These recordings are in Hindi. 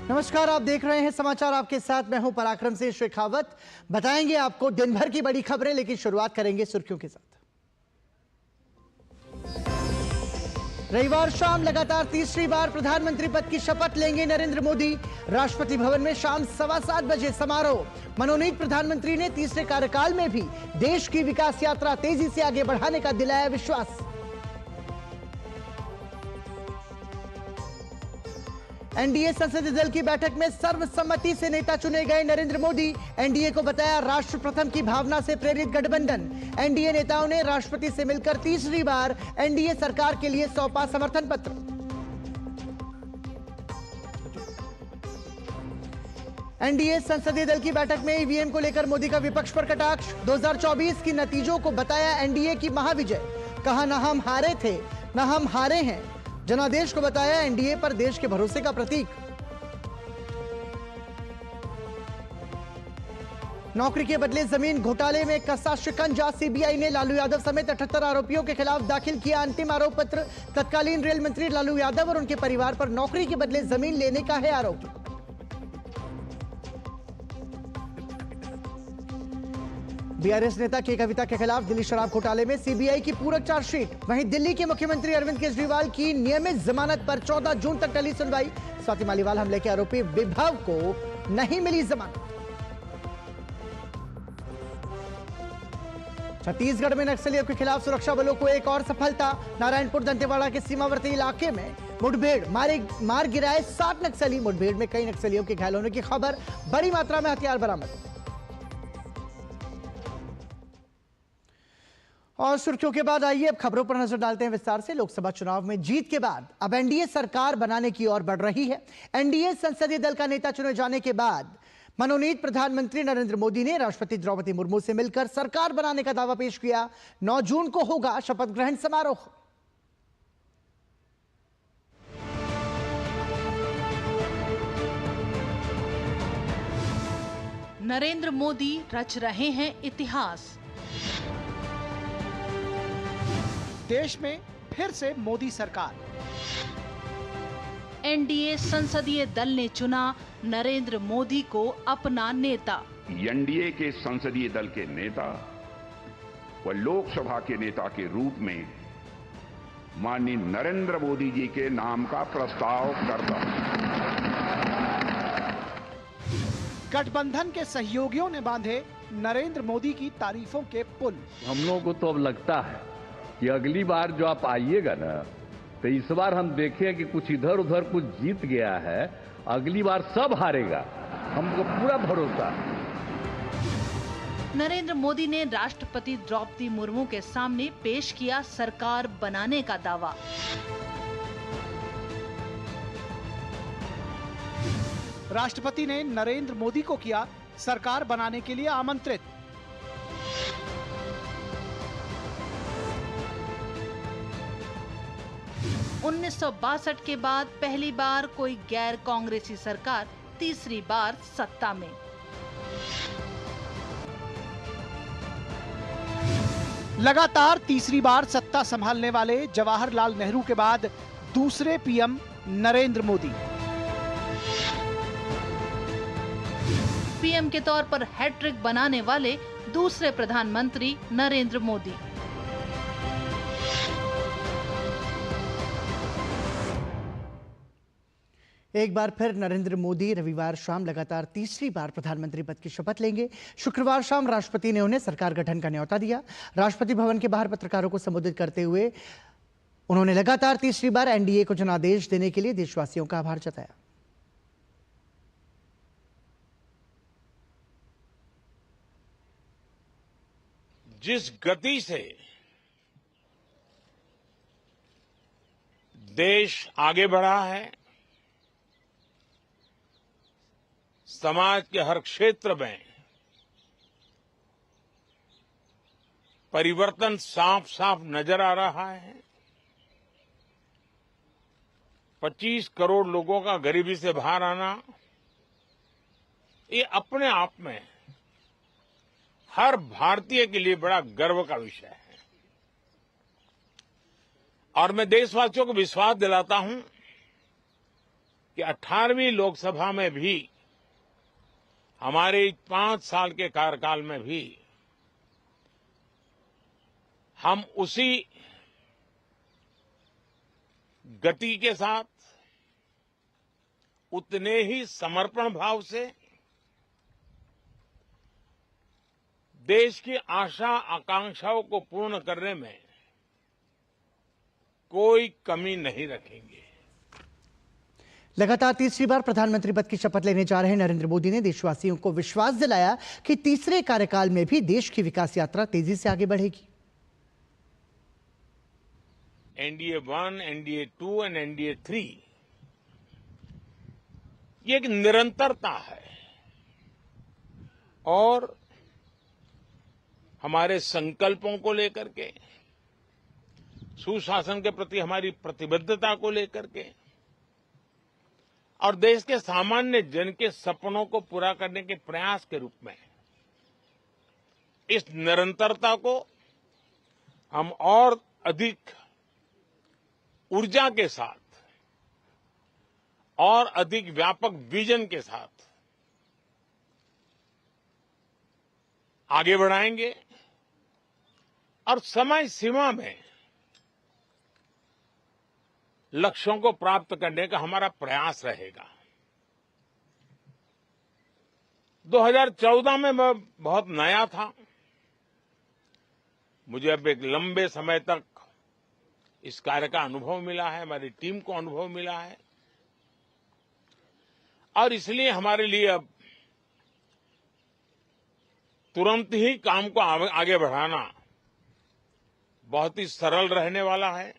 नमस्कार, आप देख रहे हैं समाचार। आपके साथ मैं हूं पराक्रम सिंह शेखावत। बताएंगे आपको दिन भर की बड़ी खबरें, लेकिन शुरुआत करेंगे सुर्खियों के साथ। रविवार शाम लगातार तीसरी बार प्रधानमंत्री पद की शपथ लेंगे नरेंद्र मोदी। राष्ट्रपति भवन में शाम 7:15 बजे समारोह। मनोनीत प्रधानमंत्री ने तीसरे कार्यकाल में भी देश की विकास यात्रा तेजी से आगे बढ़ाने का दिलाया विश्वास। एनडीए संसदीय दल की बैठक में सर्वसम्मति से नेता चुने गए नरेंद्र मोदी। एनडीए को बताया राष्ट्र प्रथम की भावना से प्रेरित गठबंधन। एनडीए नेताओं ने राष्ट्रपति से मिलकर तीसरी बार एनडीए सरकार के लिए सौंपा समर्थन पत्र। एनडीए संसदीय दल की बैठक में ईवीएम को लेकर मोदी का विपक्ष पर कटाक्ष। 2024 की नतीजों को बताया एनडीए की महाविजय। कहा, न हम हारे थे न हम हारे हैं। जनादेश को बताया एनडीए पर देश के भरोसे का प्रतीक। नौकरी के बदले जमीन घोटाले में कसा शिकंजा। सीबीआई ने लालू यादव समेत 78 आरोपियों के खिलाफ दाखिल किया अंतिम आरोप पत्र। तत्कालीन रेल मंत्री लालू यादव और उनके परिवार पर नौकरी के बदले जमीन लेने का है आरोप। बीआरएस नेता के कविता के खिलाफ दिल्ली शराब घोटाले में सीबीआई की पूरक चार्जशीट। वहीं दिल्ली के मुख्यमंत्री अरविंद केजरीवाल की नियमित जमानत पर 14 जून तक टली सुनवाई। स्वाति मालीवाल हमले के आरोपी विभव को नहीं मिली जमानत। छत्तीसगढ़ में नक्सलियों के खिलाफ सुरक्षा बलों को एक और सफलता। नारायणपुर दंतेवाड़ा के सीमावर्ती इलाके में मुठभेड़, मार गिराए 60 नक्सली। मुठभेड़ में कई नक्सलियों के घायल होने की खबर। बड़ी मात्रा में हथियार बरामद। और सुर्खियों के बाद आइए अब खबरों पर नजर डालते हैं विस्तार से। लोकसभा चुनाव में जीत के बाद अब एनडीए सरकार बनाने की ओर बढ़ रही है। एनडीए संसदीय दल का नेता चुने जाने के बाद मनोनीत प्रधानमंत्री नरेंद्र मोदी ने राष्ट्रपति द्रौपदी मुर्मू से मिलकर सरकार बनाने का दावा पेश किया। 9 जून को होगा शपथ ग्रहण समारोह। नरेंद्र मोदी रच रहे हैं इतिहास। देश में फिर से मोदी सरकार। एनडीए संसदीय दल ने चुना नरेंद्र मोदी को अपना नेता। एनडीए के संसदीय दल के नेता व लोकसभा के नेता के रूप में माननीय नरेंद्र मोदी जी के नाम का प्रस्ताव करता हूं। गठबंधन के सहयोगियों ने बांधे नरेंद्र मोदी की तारीफों के पुल। हम लोगों को तो अब लगता है कि अगली बार जो आप आइएगा ना, तो इस बार हम देखें कि कुछ इधर उधर कुछ जीत गया है, अगली बार सब हारेगा। हमको पूरा भरोसा। नरेंद्र मोदी ने राष्ट्रपति द्रौपदी मुर्मू के सामने पेश किया सरकार बनाने का दावा। राष्ट्रपति ने नरेंद्र मोदी को किया सरकार बनाने के लिए आमंत्रित। उन्नीस 1962 के बाद पहली बार कोई गैर कांग्रेसी सरकार तीसरी बार सत्ता में। लगातार तीसरी बार सत्ता संभालने वाले जवाहरलाल नेहरू के बाद दूसरे पीएम नरेंद्र मोदी। पीएम के तौर पर हैट्रिक बनाने वाले दूसरे प्रधानमंत्री नरेंद्र मोदी। एक बार फिर नरेंद्र मोदी रविवार शाम लगातार तीसरी बार प्रधानमंत्री पद की शपथ लेंगे। शुक्रवार शाम राष्ट्रपति ने उन्हें सरकार गठन का न्योता दिया। राष्ट्रपति भवन के बाहर पत्रकारों को संबोधित करते हुए उन्होंने लगातार तीसरी बार एनडीए को जनादेश देने के लिए देशवासियों का आभार जताया। जिस गति से देश आगे बढ़ा है, समाज के हर क्षेत्र में परिवर्तन साफ साफ नजर आ रहा है। 25 करोड़ लोगों का गरीबी से बाहर आना, ये अपने आप में हर भारतीय के लिए बड़ा गर्व का विषय है। और मैं देशवासियों को विश्वास दिलाता हूं कि 18वीं लोकसभा में भी हमारे 5 साल के कार्यकाल में भी हम उसी गति के साथ उतने ही समर्पण भाव से देश की आशा आकांक्षाओं को पूर्ण करने में कोई कमी नहीं रखेंगे। लगातार तीसरी बार प्रधानमंत्री पद की शपथ लेने जा रहे नरेंद्र मोदी ने देशवासियों को विश्वास दिलाया कि तीसरे कार्यकाल में भी देश की विकास यात्रा तेजी से आगे बढ़ेगी। एनडीए 1, एनडीए 2 और एनडीए 3 ये एक निरंतरता है और हमारे संकल्पों को लेकर के, सुशासन के प्रति हमारी प्रतिबद्धता को लेकर के और देश के सामान्य जन के सपनों को पूरा करने के प्रयास के रूप में इस निरंतरता को हम और अधिक ऊर्जा के साथ और अधिक व्यापक विजन के साथ आगे बढ़ाएंगे और समय सीमा में लक्ष्यों को प्राप्त करने का हमारा प्रयास रहेगा। 2014 में मैं बहुत नया था। मुझे अब एक लंबे समय तक इस कार्य का अनुभव मिला है, हमारी टीम को अनुभव मिला है और इसलिए हमारे लिए अब तुरंत ही काम को आगे बढ़ाना बहुत ही सरल रहने वाला है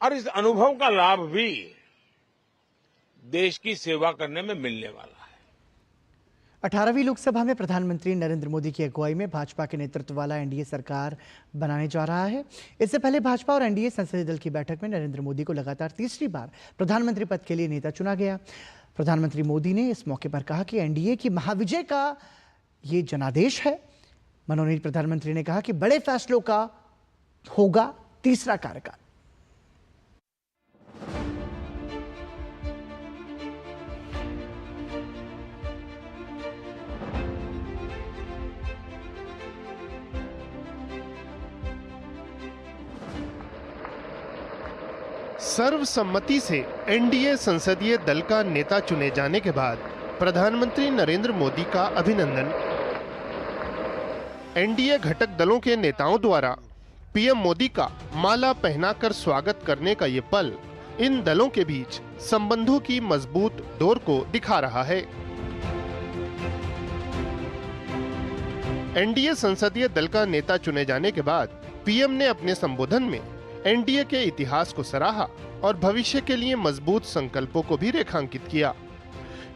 और इस अनुभव का लाभ भी देश की सेवा करने में मिलने वाला है। 18वीं लोकसभा में प्रधानमंत्री नरेंद्र मोदी की अगुवाई में भाजपा के नेतृत्व वाला एनडीए सरकार बनाने जा रहा है। इससे पहले भाजपा और एनडीए संसदीय दल की बैठक में नरेंद्र मोदी को लगातार तीसरी बार प्रधानमंत्री पद के लिए नेता चुना गया। प्रधानमंत्री मोदी ने इस मौके पर कहा कि एनडीए की महाविजय का ये जनादेश है। मनोनीत प्रधानमंत्री ने कहा कि बड़े फैसलों का होगा तीसरा कार्यकाल। सर्वसम्मति से एनडीए संसदीय दल का नेता चुने जाने के बाद प्रधानमंत्री नरेंद्र मोदी का अभिनंदन। एनडीए घटक दलों के नेताओं द्वारा पीएम मोदी का माला पहनाकर स्वागत करने का ये पल इन दलों के बीच संबंधों की मजबूत डोर को दिखा रहा है। एनडीए संसदीय दल का नेता चुने जाने के बाद पीएम ने अपने संबोधन में एनडीए के इतिहास को सराहा और भविष्य के लिए मजबूत संकल्पों को भी रेखांकित किया।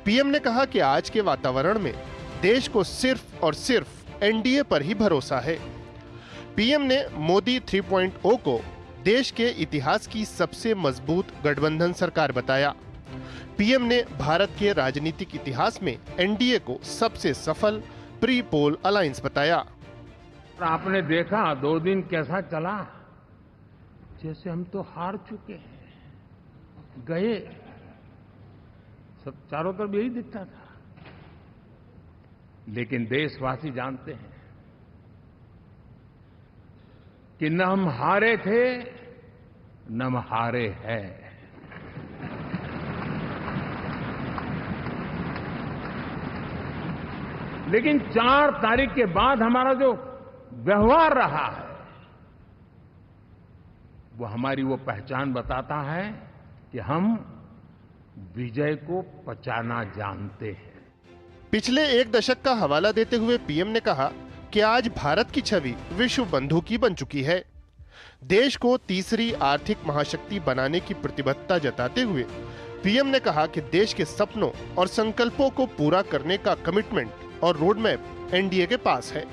पीएम ने कहा कि आज के वातावरण में देश को सिर्फ और सिर्फ एनडीए पर ही भरोसा है। पीएम ने मोदी 3.0 को देश के इतिहास की सबसे मजबूत गठबंधन सरकार बताया। पीएम ने भारत के राजनीतिक इतिहास में एनडीए को सबसे सफल प्री पोल अलायंस बताया। आपने देखा 2 दिन कैसा चला, जैसे हम तो हार चुके हैं, गए, सब चारों तरफ यही दिखता था। लेकिन देशवासी जानते हैं कि न हम हारे थे न हम हारे हैं। लेकिन 4 तारीख के बाद हमारा जो व्यवहार रहा है वो हमारी वो पहचान बताता है कि हम विजय को पचाना जानते हैं। पिछले 1 दशक का हवाला देते हुए पीएम ने कहा कि आज भारत की छवि विश्व बंधु की बन चुकी है। देश को तीसरी आर्थिक महाशक्ति बनाने की प्रतिबद्धता जताते हुए पीएम ने कहा कि देश के सपनों और संकल्पों को पूरा करने का कमिटमेंट और रोड मैप एनडीए के पास है।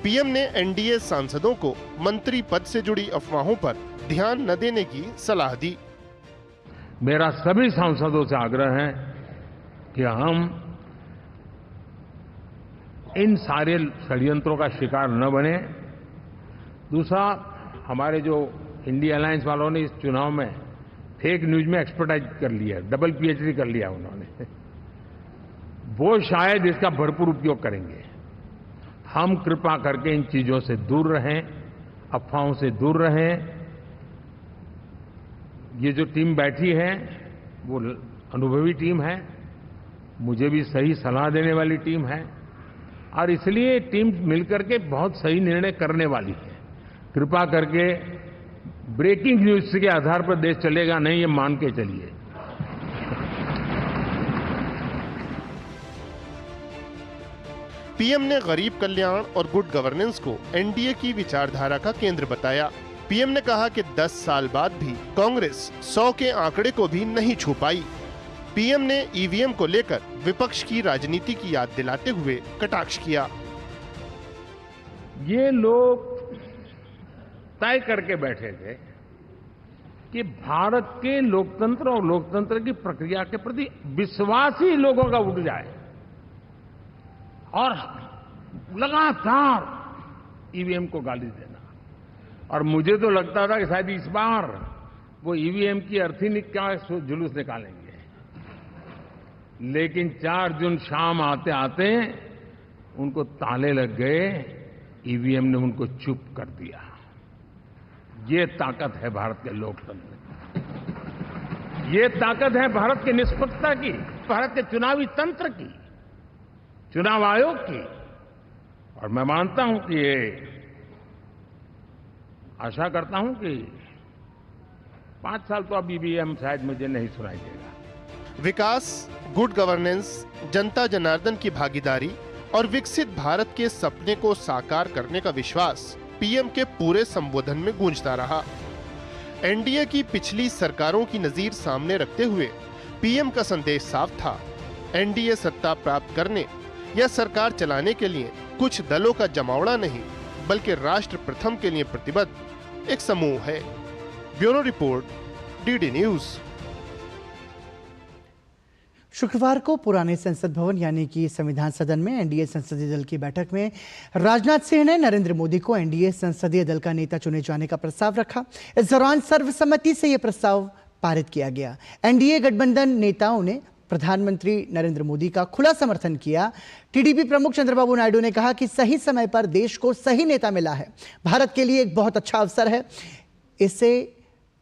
पीएम ने एनडीए सांसदों को मंत्री पद से जुड़ी अफवाहों पर ध्यान न देने की सलाह दी। मेरा सभी सांसदों से आग्रह है कि हम इन सारे षड्यंत्रों का शिकार न बने। दूसरा, हमारे जो इंडिया अलायंस वालों ने इस चुनाव में फेक न्यूज में एक्सपर्टाइज कर लिया, डबल पीएचडी कर लिया उन्होंने। वो शायद इसका भरपूर उपयोग करेंगे। हम कृपा करके इन चीजों से दूर रहें, अफवाहों से दूर रहें। ये जो टीम बैठी है वो अनुभवी टीम है, मुझे भी सही सलाह देने वाली टीम है और इसलिए टीम मिलकर के बहुत सही निर्णय करने वाली है। कृपा करके ब्रेकिंग न्यूज के आधार पर देश चलेगा नहीं, ये मान के चलिए। पीएम ने गरीब कल्याण और गुड गवर्नेंस को एनडीए की विचारधारा का केंद्र बताया। पीएम ने कहा कि 10 साल बाद भी कांग्रेस 100 के आंकड़े को भी नहीं छू पाई। पीएम ने ईवीएम को लेकर विपक्ष की राजनीति की याद दिलाते हुए कटाक्ष किया। ये लोग तय करके बैठे थे कि भारत के लोकतंत्र और लोकतंत्र की प्रक्रिया के प्रति विश्वास ही लोगों का उठ जाए और लगातार ईवीएम को गाली देना। और मुझे तो लगता था कि शायद इस बार वो ईवीएम की अर्थी का जुलूस निकालेंगे, लेकिन 4 जून शाम आते आते उनको ताले लग गए, ईवीएम ने उनको चुप कर दिया। ये ताकत है भारत के लोकतंत्र की, ये ताकत है भारत की निष्पक्षता की, भारत के चुनावी तंत्र की, चुनाव आयोग की। और मैं मानता हूं कि ये आशा करता हूं कि 5 साल तो अब ईवीएम शायद मुझे नहीं सुनाई देगा। विकास, गुड गवर्नेंस, जनता जनार्दन की भागीदारी और विकसित भारत के सपने को साकार करने का विश्वास पीएम के पूरे संबोधन में गूंजता रहा। एनडीए की पिछली सरकारों की नजीर सामने रखते हुए पीएम का संदेश साफ था। एनडीए सत्ता प्राप्त करने या सरकार चलाने के लिए कुछ दलों का जमावड़ा नहीं, बल्कि राष्ट्र प्रथम के लिए प्रतिबद्ध एक समूह है। Bureau report, DD news. शुक्रवार को पुराने संसद भवन यानी कि संविधान सदन में एनडीए संसदीय दल की बैठक में राजनाथ सिंह ने नरेंद्र मोदी को एनडीए संसदीय दल का नेता चुने जाने का प्रस्ताव रखा। इस दौरान सर्वसम्मति से यह प्रस्ताव पारित किया गया। एनडीए गठबंधन नेताओं ने प्रधानमंत्री नरेंद्र मोदी का खुला समर्थन किया। टीडीपी प्रमुख चंद्रबाबू नायडू ने कहा कि सही समय पर देश को सही नेता मिला है, भारत के लिए एक बहुत अच्छा अवसर है। इसे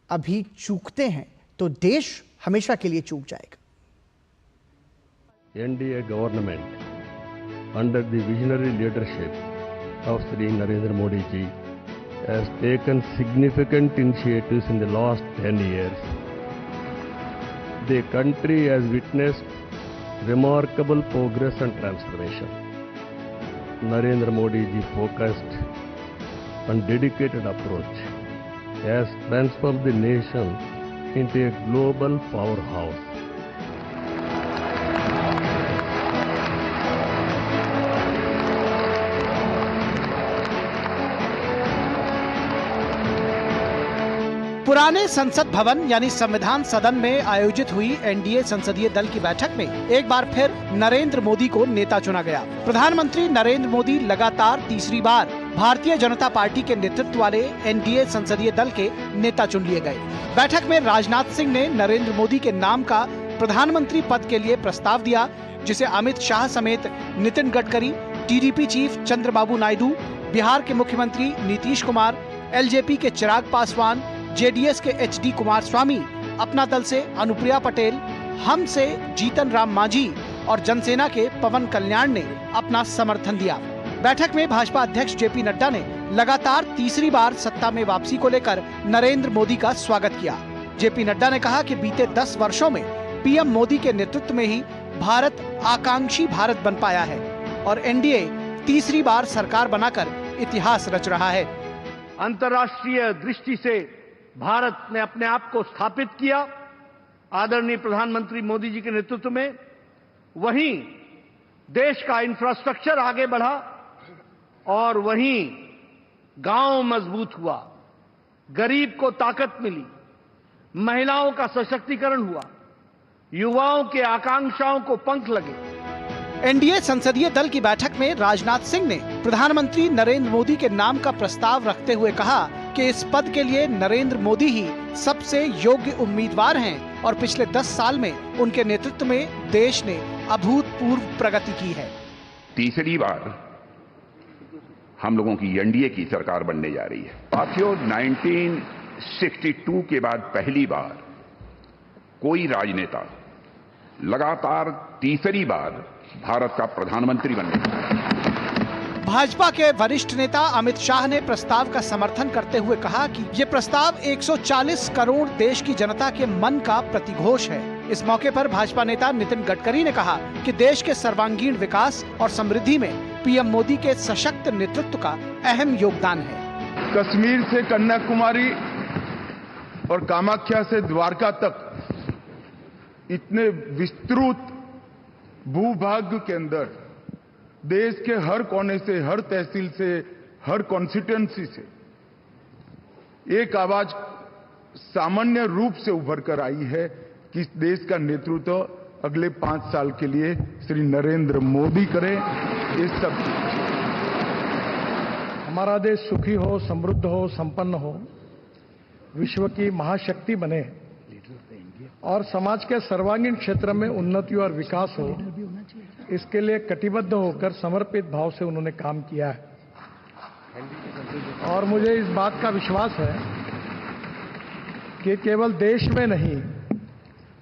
अभी चूकते हैं तो देश हमेशा के लिए चूक जाएगा। NDA government under the visionary leadership of Shri Narendra Modi ji has taken significant initiatives in the last 10 years. The country has witnessed remarkable progress and transformation. Narendra Modi ji focused and dedicated approach has transformed the nation into a global powerhouse. पुराने संसद भवन यानी संविधान सदन में आयोजित हुई एनडीए संसदीय दल की बैठक में एक बार फिर नरेंद्र मोदी को नेता चुना गया। प्रधानमंत्री नरेंद्र मोदी लगातार तीसरी बार भारतीय जनता पार्टी के नेतृत्व वाले एनडीए संसदीय दल के नेता चुन लिए गए। बैठक में राजनाथ सिंह ने नरेंद्र मोदी के नाम का प्रधानमंत्री पद के लिए प्रस्ताव दिया, जिसे अमित शाह समेत नितिन गडकरी, टीडीपी चीफ चंद्रबाबू नायडू, बिहार के मुख्यमंत्री नीतीश कुमार, एलजेपी के चिराग पासवान, जेडीएस के एचडी कुमारस्वामी, अपना दल से अनुप्रिया पटेल, हम से जीतन राम मांझी और जनसेना के पवन कल्याण ने अपना समर्थन दिया। बैठक में भाजपा अध्यक्ष जेपी नड्डा ने लगातार तीसरी बार सत्ता में वापसी को लेकर नरेंद्र मोदी का स्वागत किया। जेपी नड्डा ने कहा कि बीते 10 वर्षों में पीएम मोदी के नेतृत्व में ही भारत आकांक्षी भारत बन पाया है और एनडीए तीसरी बार सरकार बनाकर इतिहास रच रहा है। अंतर्राष्ट्रीय दृष्टि से भारत ने अपने आप को स्थापित किया आदरणीय प्रधानमंत्री मोदी जी के नेतृत्व में। वहीं देश का इंफ्रास्ट्रक्चर आगे बढ़ा और वहीं गांव मजबूत हुआ, गरीब को ताकत मिली, महिलाओं का सशक्तिकरण हुआ, युवाओं के आकांक्षाओं को पंख लगे। एनडीए संसदीय दल की बैठक में राजनाथ सिंह ने प्रधानमंत्री नरेंद्र मोदी के नाम का प्रस्ताव रखते हुए कहा कि इस पद के लिए नरेंद्र मोदी ही सबसे योग्य उम्मीदवार हैं और पिछले 10 साल में उनके नेतृत्व में देश ने अभूतपूर्व प्रगति की है। तीसरी बार हम लोगों की एनडीए की सरकार बनने जा रही है। साथियों, 1962 के बाद पहली बार कोई राजनेता लगातार तीसरी बार भारत का प्रधानमंत्री बनने जा रहा है। भाजपा के वरिष्ठ नेता अमित शाह ने प्रस्ताव का समर्थन करते हुए कहा कि ये प्रस्ताव 140 करोड़ देश की जनता के मन का प्रतिघोष है। इस मौके पर भाजपा नेता नितिन गडकरी ने कहा कि देश के सर्वांगीण विकास और समृद्धि में पीएम मोदी के सशक्त नेतृत्व का अहम योगदान है। कश्मीर से कन्याकुमारी और कामाख्या से द्वारका तक इतने विस्तृत भूभाग के अंदर देश के हर कोने से, हर तहसील से, हर कॉन्स्टिट्यूएंसी से एक आवाज सामान्य रूप से उभर कर आई है कि इस देश का नेतृत्व अगले 5 साल के लिए श्री नरेंद्र मोदी करें। इस सब हमारा देश सुखी हो, समृद्ध हो, संपन्न हो, विश्व की महाशक्ति बने और समाज के सर्वांगीण क्षेत्र में उन्नति और विकास हो, इसके लिए कटिबद्ध होकर समर्पित भाव से उन्होंने काम किया है। और मुझे इस बात का विश्वास है कि केवल देश में नहीं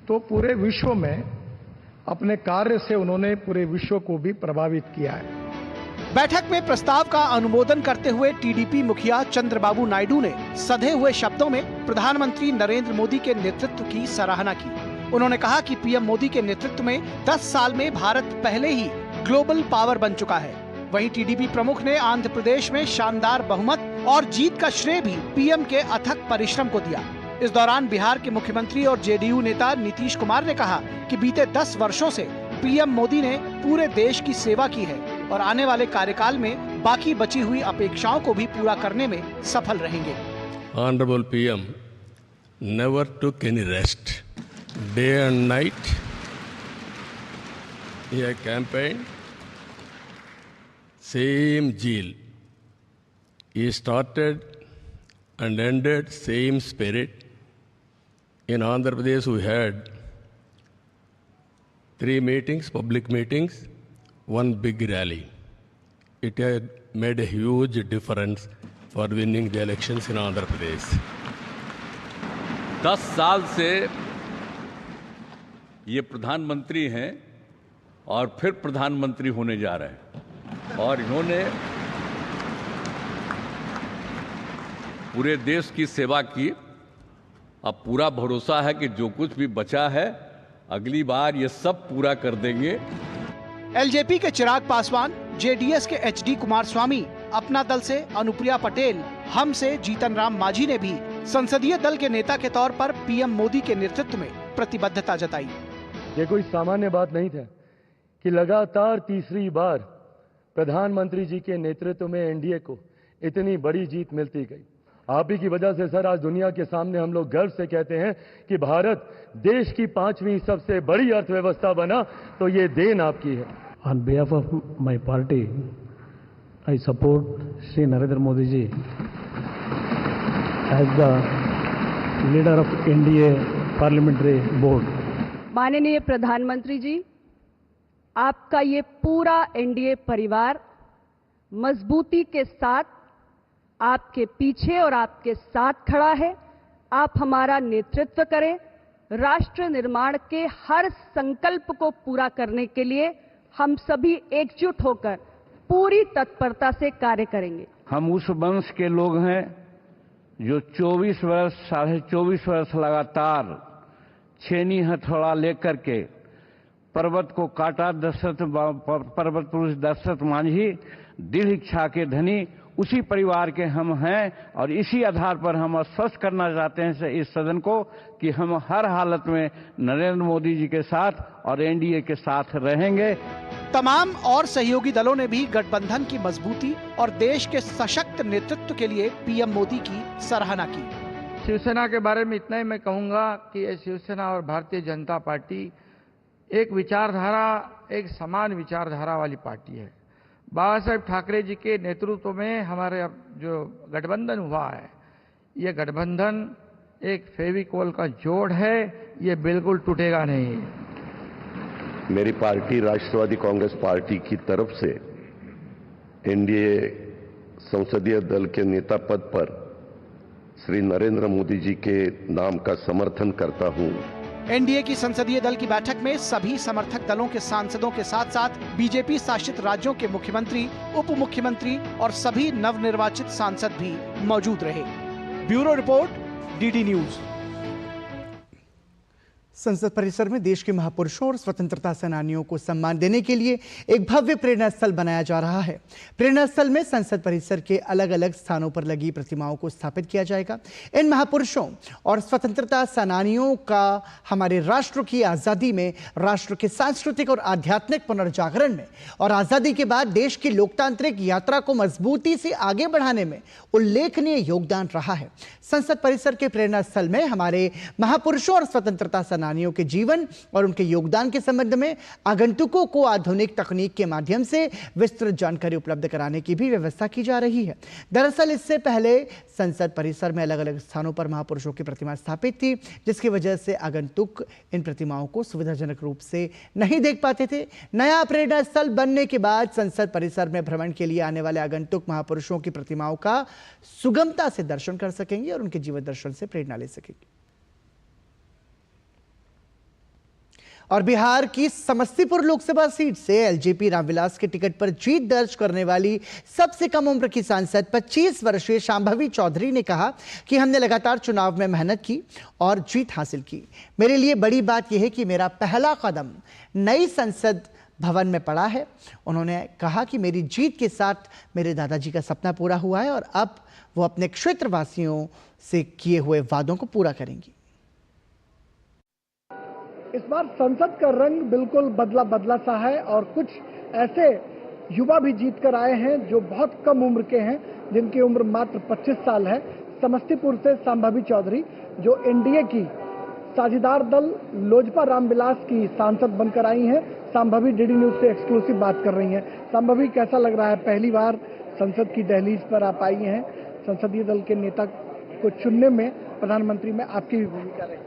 तो पूरे विश्व में अपने कार्य से उन्होंने पूरे विश्व को भी प्रभावित किया है। बैठक में प्रस्ताव का अनुमोदन करते हुए टीडीपी मुखिया चंद्रबाबू नायडू ने सधे हुए शब्दों में प्रधानमंत्री नरेंद्र मोदी के नेतृत्व की सराहना की। उन्होंने कहा कि पीएम मोदी के नेतृत्व में 10 साल में भारत पहले ही ग्लोबल पावर बन चुका है। वहीं टीडीपी प्रमुख ने आंध्र प्रदेश में शानदार बहुमत और जीत का श्रेय भी पीएम के अथक परिश्रम को दिया। इस दौरान बिहार के मुख्यमंत्री और जेडीयू नेता नीतीश कुमार ने कहा कि बीते 10 वर्षों से पीएम मोदी ने पूरे देश की सेवा की है और आने वाले कार्यकाल में बाकी बची हुई अपेक्षाओं को भी पूरा करने में सफल रहेंगे। Honorable PM never took any rest. Day and night he had campaigned, same zeal. He started and ended same spirit. In Andhra Pradesh we had 3 meetings, public meetings, 1 big rally. It had made a huge difference for winning the elections in Andhra Pradesh. 10 साल से ये प्रधानमंत्री हैं और फिर प्रधानमंत्री होने जा रहे हैं और इन्होंने पूरे देश की सेवा की। अब पूरा भरोसा है कि जो कुछ भी बचा है अगली बार ये सब पूरा कर देंगे। एलजेपी के चिराग पासवान, जेडीएस के एचडी कुमारस्वामी, अपना दल से अनुप्रिया पटेल, हम से जीतन राम मांझी ने भी संसदीय दल के नेता के तौर पर पीएम मोदी के नेतृत्व में प्रतिबद्धता जताई। ये कोई सामान्य बात नहीं था कि लगातार तीसरी बार प्रधानमंत्री जी के नेतृत्व में एनडीए को इतनी बड़ी जीत मिलती गई। आप ही की वजह से सर आज दुनिया के सामने हम लोग गर्व से कहते हैं कि भारत देश की 5वीं सबसे बड़ी अर्थव्यवस्था बना, तो ये देन आपकी है। On behalf of my party, I support Shri Narendra Modi ji as the leader of NDA Parliamentary Board. माननीय प्रधानमंत्री जी, आपका ये पूरा एनडीए परिवार मजबूती के साथ आपके पीछे और आपके साथ खड़ा है। आप हमारा नेतृत्व करें। राष्ट्र निर्माण के हर संकल्प को पूरा करने के लिए हम सभी एकजुट होकर पूरी तत्परता से कार्य करेंगे। हम उस वंश के लोग हैं जो 24 वर्ष, 24.5 वर्ष लगातार छेनी हथौड़ा लेकर के पर्वत को काटा। पर्वत पुरुष दशरथ मांझी दृढ़ इच्छा के धनी उसी परिवार के हम हैं और इसी आधार पर हम आश्वस्त करना चाहते हैं इस सदन को कि हम हर हालत में नरेंद्र मोदी जी के साथ और एनडीए के साथ रहेंगे। तमाम और सहयोगी दलों ने भी गठबंधन की मजबूती और देश के सशक्त नेतृत्व के लिए पीएम मोदी की सराहना की। शिवसेना के बारे में इतना ही मैं कहूंगा कि ये शिवसेना और भारतीय जनता पार्टी एक विचारधारा, एक समान विचारधारा वाली पार्टी है। बाबा साहेब ठाकरे जी के नेतृत्व में हमारे जो गठबंधन हुआ है, ये गठबंधन एक फेविकोल का जोड़ है, ये बिल्कुल टूटेगा नहीं। मेरी पार्टी राष्ट्रवादी कांग्रेस पार्टी की तरफ से एनडीए संसदीय दल के नेता पद पर श्री नरेंद्र मोदी जी के नाम का समर्थन करता हूं। एनडीए की संसदीय दल की बैठक में सभी समर्थक दलों के सांसदों के साथ साथ बीजेपी शासित राज्यों के मुख्यमंत्री, उप मुख्यमंत्री और सभी नवनिर्वाचित सांसद भी मौजूद रहे। Bureau report, DD news. संसद परिसर में देश के महापुरुषों और स्वतंत्रता सेनानियों को सम्मान देने के लिए एक भव्य प्रेरणा स्थल बनाया जा रहा है। प्रेरणा स्थल में संसद परिसर के अलग अलग स्थानों पर लगी प्रतिमाओं को स्थापित किया जाएगा। इन महापुरुषों और स्वतंत्रता सेनानियों का हमारे राष्ट्र की आज़ादी में, राष्ट्र के सांस्कृतिक और आध्यात्मिक पुनर्जागरण में और आज़ादी के बाद देश की लोकतांत्रिक यात्रा को मजबूती से आगे बढ़ाने में उल्लेखनीय योगदान रहा है। संसद परिसर के प्रेरणा स्थल में हमारे महापुरुषों और स्वतंत्रता सेनानियों के जीवन और उनके योगदान के संबंध में आगंतुकों को आधुनिक तकनीक के माध्यम से विस्तृत जानकारी उपलब्ध कराने की भी व्यवस्था की जा रही है। दरअसल इससे पहले संसद परिसर में अलग अलग स्थानों पर महापुरुषों की प्रतिमा स्थापित थी, जिसकी वजह से आगंतुक इन प्रतिमाओं को सुविधाजनक रूप से नहीं देख पाते थे। नया प्रेरणा स्थल बनने के बाद संसद परिसर में भ्रमण के लिए आने वाले आगंतुक महापुरुषों की प्रतिमाओं का सुगमता से दर्शन कर सकेंगे और उनके जीवन दर्शन से प्रेरणा ले सकेंगे। और बिहार की समस्तीपुर लोकसभा सीट से एलजेपी रामविलास के टिकट पर जीत दर्ज करने वाली सबसे कम उम्र की सांसद 25 वर्षीय शांभवी चौधरी ने कहा कि हमने लगातार चुनाव में मेहनत की और जीत हासिल की। मेरे लिए बड़ी बात यह है कि मेरा पहला कदम नई संसद भवन में पड़ा है। उन्होंने कहा कि मेरी जीत के साथ मेरे दादाजी का सपना पूरा हुआ है और अब वो अपने क्षेत्रवासियों से किए हुए वादों को पूरा करेंगी। इस बार संसद का रंग बिल्कुल बदला सा है और कुछ ऐसे युवा भी जीत कर आए हैं जो बहुत कम उम्र के हैं, जिनकी उम्र मात्र 25 साल है। समस्तीपुर से शांभवी चौधरी जो एनडीए की साझेदार दल लोजपा रामविलास की सांसद बनकर आई हैं। शांभवी डीडी न्यूज से एक्सक्लूसिव बात कर रही हैं। शांभवी, कैसा लग रहा है? पहली बार संसद की दहलीज पर आप आई हैं। संसदीय दल के नेता को चुनने में प्रधानमंत्री में आपकी भी भूमिका रही।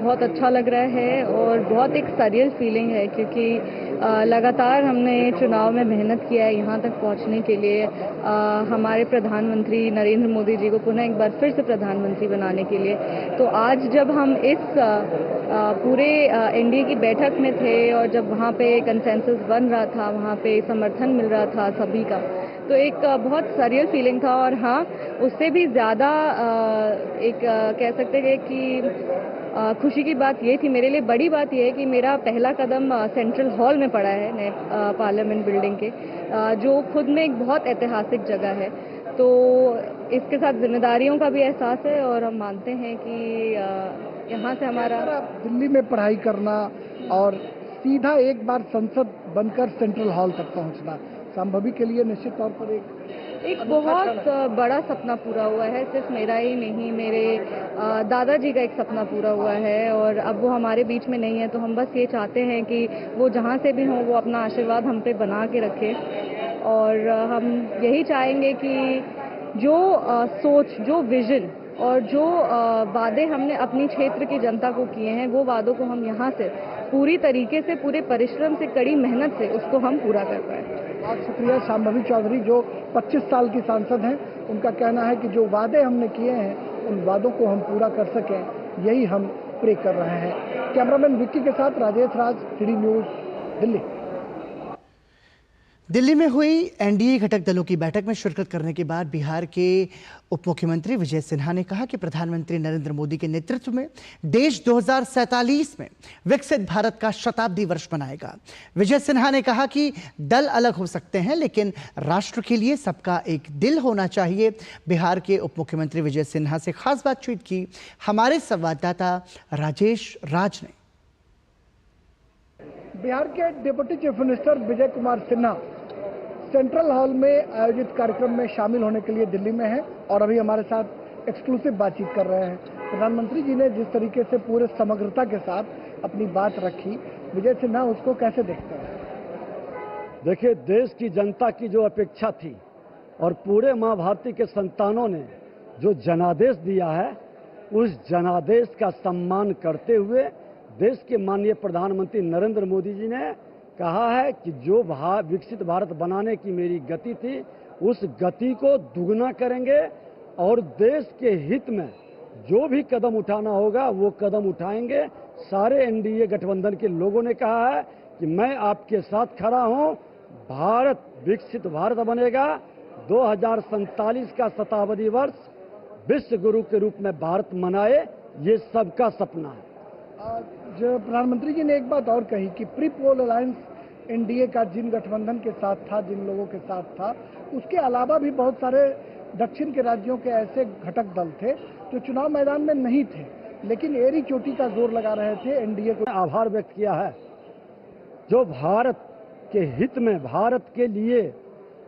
बहुत अच्छा लग रहा है और बहुत एक सरियल फीलिंग है, क्योंकि लगातार हमने चुनाव में मेहनत किया है यहाँ तक पहुँचने के लिए, हमारे प्रधानमंत्री नरेंद्र मोदी जी को पुनः एक बार फिर से प्रधानमंत्री बनाने के लिए। तो आज जब हम इस पूरे एनडीए की बैठक में थे और जब वहाँ पे कंसेंसस बन रहा था, वहाँ पे समर्थन मिल रहा था सभी का, तो एक बहुत सरियल फीलिंग था। और हाँ, उससे भी ज़्यादा एक कह सकते हैं कि खुशी की बात ये थी, मेरे लिए बड़ी बात ये है कि मेरा पहला कदम सेंट्रल हॉल में पड़ा है, नए पार्लियामेंट बिल्डिंग के, जो खुद में एक बहुत ऐतिहासिक जगह है। तो इसके साथ जिम्मेदारियों का भी एहसास है और हम मानते हैं कि यहाँ से हमारा दिल्ली में पढ़ाई करना और सीधा एक बार संसद बनकर सेंट्रल हॉल तक पहुँचना शांभवी के लिए निश्चित तौर पर एक बहुत बड़ा सपना पूरा हुआ है। सिर्फ मेरा ही नहीं, मेरे दादाजी का एक सपना पूरा हुआ है और अब वो हमारे बीच में नहीं है, तो हम बस ये चाहते हैं कि वो जहाँ से भी हों वो अपना आशीर्वाद हम पे बना के रखें। और हम यही चाहेंगे कि जो सोच, जो विजन और जो वादे हमने अपनी क्षेत्र की जनता को किए हैं, वो वादों को हम यहाँ से पूरी तरीके से, पूरे परिश्रम से, कड़ी मेहनत से उसको हम पूरा कर पाए। बहुत शुक्रिया शांभवी चौधरी जो 25 साल की सांसद हैं। उनका कहना है कि जो वादे हमने किए हैं उन वादों को हम पूरा कर सकें, यही हम प्रे कर रहे हैं। कैमरामैन विक्की के साथ राजेश राज, डीडी न्यूज, दिल्ली। दिल्ली में हुई एनडीए घटक दलों की बैठक में शिरकत करने के बाद बिहार के उप मुख्यमंत्री विजय सिन्हा ने कहा कि प्रधानमंत्री नरेंद्र मोदी के नेतृत्व में देश 2047 में विकसित भारत का शताब्दी वर्ष मनाएगा। विजय सिन्हा ने कहा कि दल अलग हो सकते हैं, लेकिन राष्ट्र के लिए सबका एक दिल होना चाहिए। बिहार के उप मुख्यमंत्री विजय सिन्हा से खास बातचीत की हमारे संवाददाता राजेश राज ने। बिहार के deputy chief minister Vijay Kumar Sinha central hall में आयोजित कार्यक्रम में शामिल होने के लिए दिल्ली में हैं और अभी हमारे साथ एक्सक्लूसिव बातचीत कर रहे हैं। प्रधानमंत्री जी ने जिस तरीके से पूरे समग्रता के साथ अपनी बात रखी, विजय सिन्हा उसको कैसे देखते हैं? देखिए, देश की जनता की जो अपेक्षा थी और पूरे माँ भारती के संतानों ने जो जनादेश दिया है उस जनादेश का सम्मान करते हुए देश के माननीय प्रधानमंत्री नरेंद्र मोदी जी ने कहा है कि जो विकसित भारत बनाने की मेरी गति थी उस गति को दुगना करेंगे और देश के हित में जो भी कदम उठाना होगा वो कदम उठाएंगे। सारे एनडीए गठबंधन के लोगों ने कहा है कि मैं आपके साथ खड़ा हूं। भारत विकसित भारत बनेगा। 2047 का शताब्दी वर्ष विश्व गुरु के रूप में भारत मनाए, ये सबका सपना है। जो प्रधानमंत्री जी ने एक बात और कही कि प्री पोल अलायंस एनडीए का जिन गठबंधन के साथ था, जिन लोगों के साथ था, उसके अलावा भी बहुत सारे दक्षिण के राज्यों के ऐसे घटक दल थे जो चुनाव मैदान में नहीं थे, लेकिन एड़ी चोटी का जोर लगा रहे थे एनडीए को। आभार व्यक्त किया है जो भारत के हित में, भारत के लिए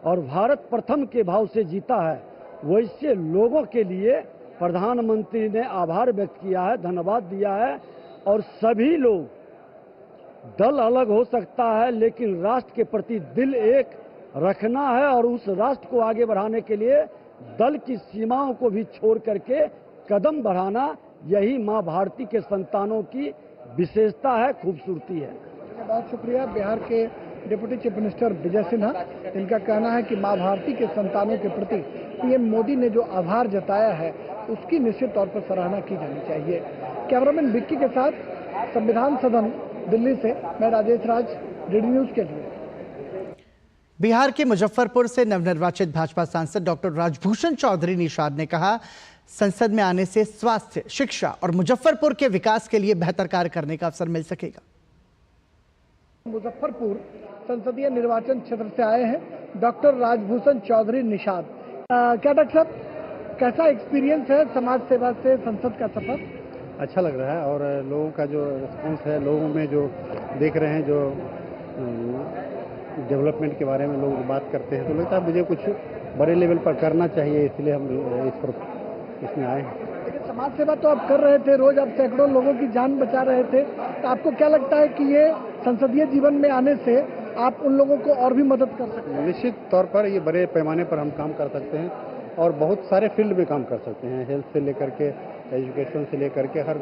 और भारत प्रथम के भाव से जीता है, वैसे लोगों के लिए प्रधानमंत्री ने आभार व्यक्त किया है, धन्यवाद दिया है। और सभी लोग, दल अलग हो सकता है लेकिन राष्ट्र के प्रति दिल एक रखना है और उस राष्ट्र को आगे बढ़ाने के लिए दल की सीमाओं को भी छोड़ करके कदम बढ़ाना, यही मां भारती के संतानों की विशेषता है, खूबसूरती है। बहुत शुक्रिया। बिहार के deputy chief minister Vijay Sinha, इनका कहना है कि मां भारती के संतानों के प्रति पीएम मोदी ने जो आभार जताया है उसकी निश्चित तौर पर सराहना की जानी चाहिए। कैमरामैन विक्की के साथ संविधान सदन दिल्ली से मैं राजेश राज, डीडी न्यूज के लिए। बिहार के मुजफ्फरपुर से नवनिर्वाचित भाजपा सांसद डॉक्टर राजभूषण चौधरी निषाद ने कहा, संसद में आने से स्वास्थ्य, शिक्षा और मुजफ्फरपुर के विकास के लिए बेहतर कार्य करने का अवसर मिल सकेगा। मुजफ्फरपुर संसदीय निर्वाचन क्षेत्र से आए हैं डॉक्टर राजभूषण चौधरी निषाद। क्या डॉक्टर साहब, कैसा एक्सपीरियंस है समाज सेवा से संसद का सफर? अच्छा लग रहा है और लोगों का जो रिस्पॉन्स है, लोगों में जो देख रहे हैं, जो डेवलपमेंट के बारे में लोग बात करते हैं, तो लगता है मुझे कुछ बड़े लेवल पर करना चाहिए, इसलिए हम इसमें आए हैं। लेकिन समाज सेवा तो आप कर रहे थे, रोज आप सैकड़ों लोगों की जान बचा रहे थे, तो आपको क्या लगता है कि ये संसदीय जीवन में आने से आप उन लोगों को और भी मदद कर सकते हैं? निश्चित तौर पर ये बड़े पैमाने पर हम काम कर सकते हैं और बहुत सारे फील्ड में काम कर सकते हैं, हेल्थ से लेकर के एजुकेशन से लेकर के हर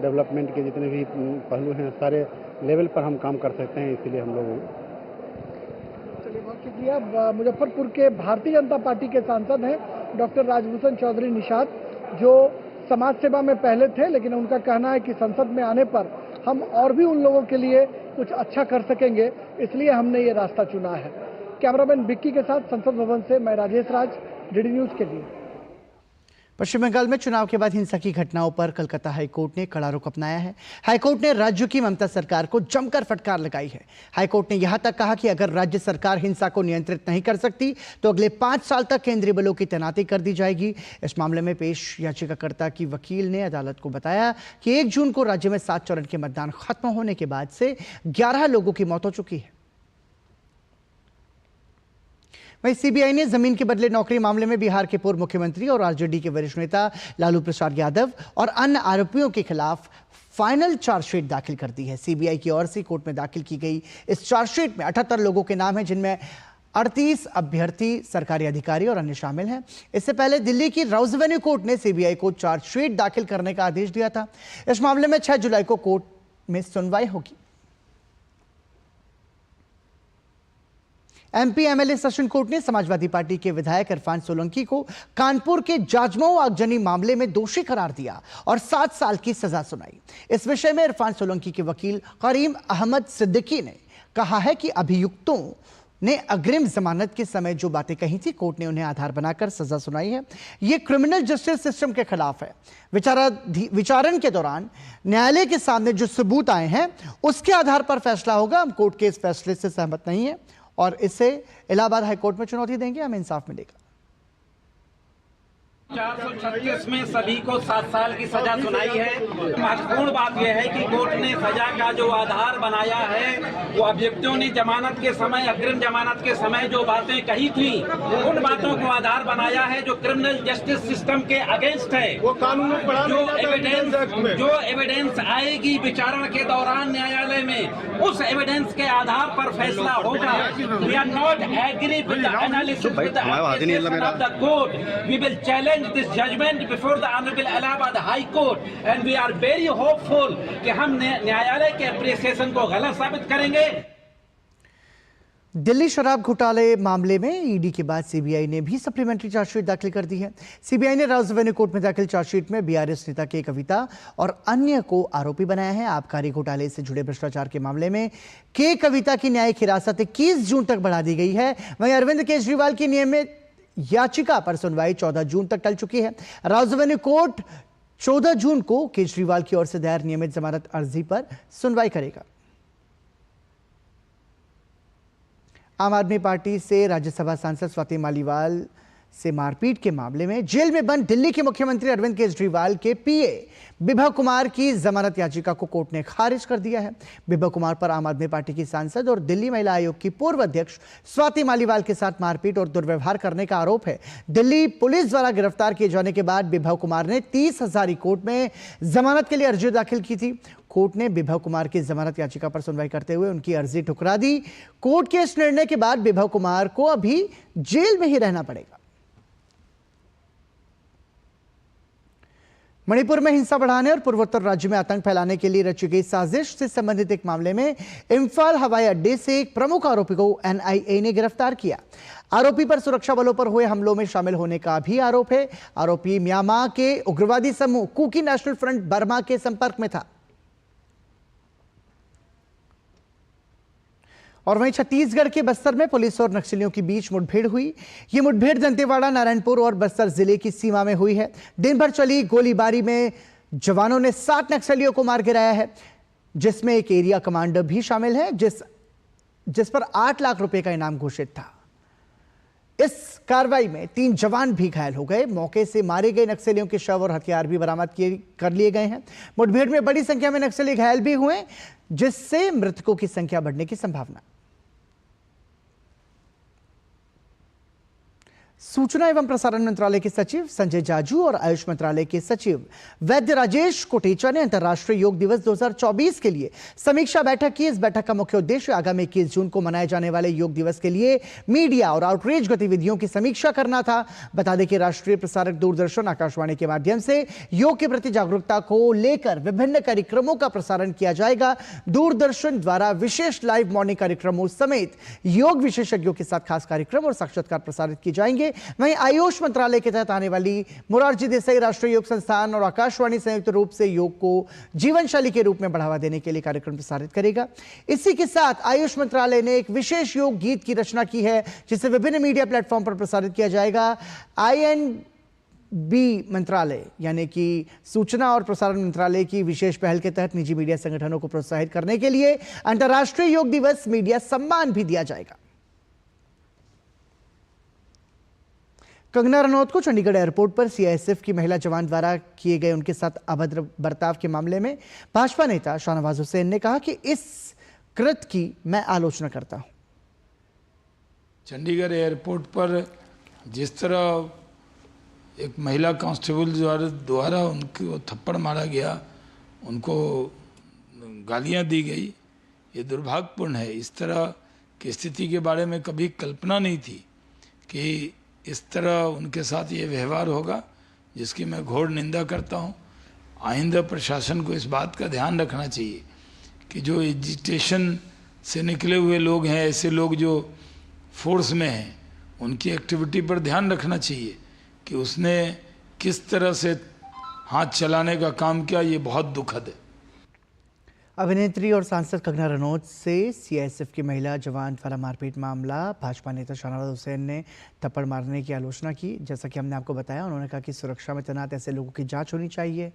डेवलपमेंट के जितने भी पहलू हैं, सारे लेवल पर हम काम कर सकते हैं, इसीलिए हम लोग। चलिए, बहुत शुक्रिया। मुजफ्फरपुर के भारतीय जनता पार्टी के सांसद हैं डॉक्टर राजभूषण चौधरी निषाद, जो समाज सेवा में पहले थे, लेकिन उनका कहना है कि संसद में आने पर हम और भी उन लोगों के लिए कुछ अच्छा कर सकेंगे, इसलिए हमने ये रास्ता चुना है। कैमरामैन विक्की के साथ संसद भवन से मैं राजेश राज, डीडी न्यूज के लिए। पश्चिम बंगाल में चुनाव के बाद हिंसा की घटनाओं पर कलकत्ता हाईकोर्ट ने कड़ा रुख अपनाया है। हाईकोर्ट ने राज्य की ममता सरकार को जमकर फटकार लगाई है। हाईकोर्ट ने यहां तक कहा कि अगर राज्य सरकार हिंसा को नियंत्रित नहीं कर सकती तो अगले 5 साल तक केंद्रीय बलों की तैनाती कर दी जाएगी। इस मामले में पेश याचिकाकर्ता की वकील ने अदालत को बताया कि 1 जून को राज्य में 7 चरण के मतदान खत्म होने के बाद से 11 लोगों की मौत हो चुकी है। वहीं सीबीआई ने जमीन के बदले नौकरी मामले में बिहार के पूर्व मुख्यमंत्री और आरजेडी के वरिष्ठ नेता लालू प्रसाद यादव और अन्य आरोपियों के खिलाफ फाइनल चार्जशीट दाखिल कर दी है। सीबीआई की ओर से कोर्ट में दाखिल की गई इस चार्जशीट में 78 लोगों के नाम हैं, जिनमें 38 अभ्यर्थी, सरकारी अधिकारी और अन्य शामिल हैं। इससे पहले दिल्ली की राउज एवेन्यू कोर्ट ने सीबीआई को चार्जशीट दाखिल करने का आदेश दिया था। इस मामले में 6 जुलाई को कोर्ट में सुनवाई होगी। एमपी एमएलए सेशन कोर्ट ने समाजवादी पार्टी के विधायक इरफान सोलंकी को कानपुर के जाजमऊ आगजनी मामले में दोषी करार दिया और 7 साल की सजा सुनाई। इस विषय में इरफान सोलंकी के वकील करीम अहमद सिद्दीकी ने कहा है कि अभियुक्तों ने अग्रिम जमानत के समय जो बातें कही थी, कोर्ट ने उन्हें आधार बनाकर सजा सुनाई है। यह क्रिमिनल जस्टिस सिस्टम के खिलाफ है। विचारण के दौरान न्यायालय के सामने जो सबूत आए हैं उसके आधार पर फैसला होगा। हम कोर्ट के इस फैसले से सहमत नहीं है और इसे इलाहाबाद हाईकोर्ट में चुनौती देंगे, हमें इंसाफ मिलेगा। 436 में सभी को 7 साल की सजा सुनाई है। महत्वपूर्ण बात यह है कि कोर्ट ने सजा का जो आधार बनाया है वो अभियुक्तों ने जमानत के समय, अग्रिम जमानत के समय जो बातें कही थी उन बातों को आधार बनाया है जो क्रिमिनल जस्टिस सिस्टम के अगेंस्ट है। वो कानून जो एविडेंस आएगी विचारण के दौरान न्यायालय में, उस एविडेंस के आधार पर फैसला होगा। We are not agree with the analysis with the court, we will challenge challenge this judgment before the Honorable Allahabad High Court and we are very hopeful कि हम न्यायालय के अप्रिसिएशन को गलत साबित करेंगे। दिल्ली शराब घोटाले मामले में ईडी के बाद सीबीआई ने भी सप्लीमेंट्री चार्जशीट दाखिल कर दी है। सीबीआई ने राउज एवेन्यू कोर्ट में दाखिल चार्जशीट में बीआरएस नेता के कविता और अन्य को आरोपी बनाया है। आबकारी घोटाले से जुड़े भ्रष्टाचार के मामले में के कविता की न्यायिक हिरासत 21 जून तक बढ़ा दी गई है। वहीं अरविंद केजरीवाल की नियमित याचिका पर सुनवाई 14 जून तक टल चुकी है। राउज एवेन्यू कोर्ट 14 जून को केजरीवाल की ओर से दायर नियमित जमानत अर्जी पर सुनवाई करेगा। आम आदमी पार्टी से राज्यसभा सांसद स्वाति मालीवाल से मारपीट के मामले में जेल में बंद दिल्ली के मुख्यमंत्री अरविंद केजरीवाल के पीए बिभा कुमार की जमानत याचिका को कोर्ट ने खारिज कर दिया है। बिभा कुमार पर आम आदमी पार्टी की सांसद और दिल्ली महिला आयोग की पूर्व अध्यक्ष स्वाति मालीवाल के साथ मारपीट और दुर्व्यवहार करने का आरोप है। दिल्ली पुलिस द्वारा गिरफ्तार किए जाने के बाद बिभा कुमार ने 30,000 कोर्ट में जमानत के लिए अर्जी दाखिल की थी। कोर्ट ने बिभा कुमार की जमानत याचिका पर सुनवाई करते हुए उनकी अर्जी ठुकरा दी। कोर्ट के इस निर्णय के बाद बिभा कुमार को अभी जेल में ही रहना पड़ेगा। मणिपुर में हिंसा बढ़ाने और पूर्वोत्तर राज्य में आतंक फैलाने के लिए रची गई साजिश से संबंधित एक मामले में इम्फाल हवाई अड्डे से एक प्रमुख आरोपी को एनआईए ने गिरफ्तार किया। आरोपी पर सुरक्षा बलों पर हुए हमलों में शामिल होने का भी आरोप है। आरोपी म्यांमार के उग्रवादी समूह कुकी नेशनल फ्रंट बर्मा के संपर्क में था। और वहीं छत्तीसगढ़ के बस्तर में पुलिस और नक्सलियों के बीच मुठभेड़ हुई। ये मुठभेड़ दंतेवाड़ा, नारायणपुर और बस्तर जिले की सीमा में हुई है। दिन भर चली गोलीबारी में जवानों ने 7 नक्सलियों को मार गिराया है, जिसमें एक एरिया कमांडर भी शामिल है, जिस पर 8 लाख रुपए का इनाम घोषित था। इस कार्रवाई में 3 जवान भी घायल हो गए। मौके से मारे गए नक्सलियों के शव और हथियार भी बरामद कर लिए गए हैं। मुठभेड़ में बड़ी संख्या में नक्सली घायल भी हुए, जिससे मृतकों की संख्या बढ़ने की संभावना। सूचना एवं प्रसारण मंत्रालय के सचिव संजय जाजू और आयुष मंत्रालय के सचिव वैद्य राजेश कोटेचा ने अंतर्राष्ट्रीय योग दिवस 2024 के लिए समीक्षा बैठक की। इस बैठक का मुख्य उद्देश्य आगामी 21 जून को मनाए जाने वाले योग दिवस के लिए मीडिया और आउटरीच गतिविधियों की समीक्षा करना था। बता दें कि राष्ट्रीय प्रसारक दूरदर्शन आकाशवाणी के माध्यम से योग के प्रति जागरूकता को लेकर विभिन्न कार्यक्रमों का प्रसारण किया जाएगा। दूरदर्शन द्वारा विशेष लाइव मॉर्निंग कार्यक्रमों समेत योग विशेषज्ञों के साथ खास कार्यक्रम और साक्षात्कार प्रसारित किए जाएंगे। वहीं आयुष मंत्रालय के तहत आने वाली मोरारजी देसाई राष्ट्रीय योग संस्थान और आकाशवाणी संयुक्त रूप से योग को जीवन शैली के रूप में बढ़ावा देने के लिए कार्यक्रम प्रसारित करेगा। इसी के साथ आयुष मंत्रालय ने एक विशेष योग गीत की रचना की है, जिसे विभिन्न मीडिया प्लेटफॉर्म पर प्रसारित किया जाएगा। INB मंत्रालय यानी कि सूचना और प्रसारण मंत्रालय की विशेष पहल के तहत निजी मीडिया संगठनों को प्रोत्साहित करने के लिए अंतर्राष्ट्रीय योग दिवस मीडिया सम्मान भी दिया जाएगा। कंगना रनौत को चंडीगढ़ एयरपोर्ट पर सीआईएसएफ की महिला जवान द्वारा किए गए उनके साथ अभद्र बर्ताव के मामले में भाजपा नेता शाहनवाज हुसैन ने कहा कि इस कृत्य की मैं आलोचना करता हूं। चंडीगढ़ एयरपोर्ट पर जिस तरह एक महिला कांस्टेबल द्वारा उनको थप्पड़ मारा गया, उनको गालियां दी गई, ये दुर्भाग्यपूर्ण है। इस तरह की स्थिति के बारे में कभी कल्पना नहीं थी कि इस तरह उनके साथ ये व्यवहार होगा, जिसकी मैं घोर निंदा करता हूँ। आइंदा प्रशासन को इस बात का ध्यान रखना चाहिए कि जो एजिटेशन से निकले हुए लोग हैं, ऐसे लोग जो फोर्स में हैं, उनकी एक्टिविटी पर ध्यान रखना चाहिए कि उसने किस तरह से हाथ चलाने का काम किया। ये बहुत दुखद है। अभिनेत्री और सांसद कंगना रनौत से सीआईएसएफ की महिला जवान द्वारा मारपीट मामला, भाजपा नेता शाहनवाज हुसैन ने थप्पड़ मारने की आलोचना की। जैसा कि हमने आपको बताया, उन्होंने कहा कि सुरक्षा में तैनात ऐसे लोगों की जांच होनी चाहिए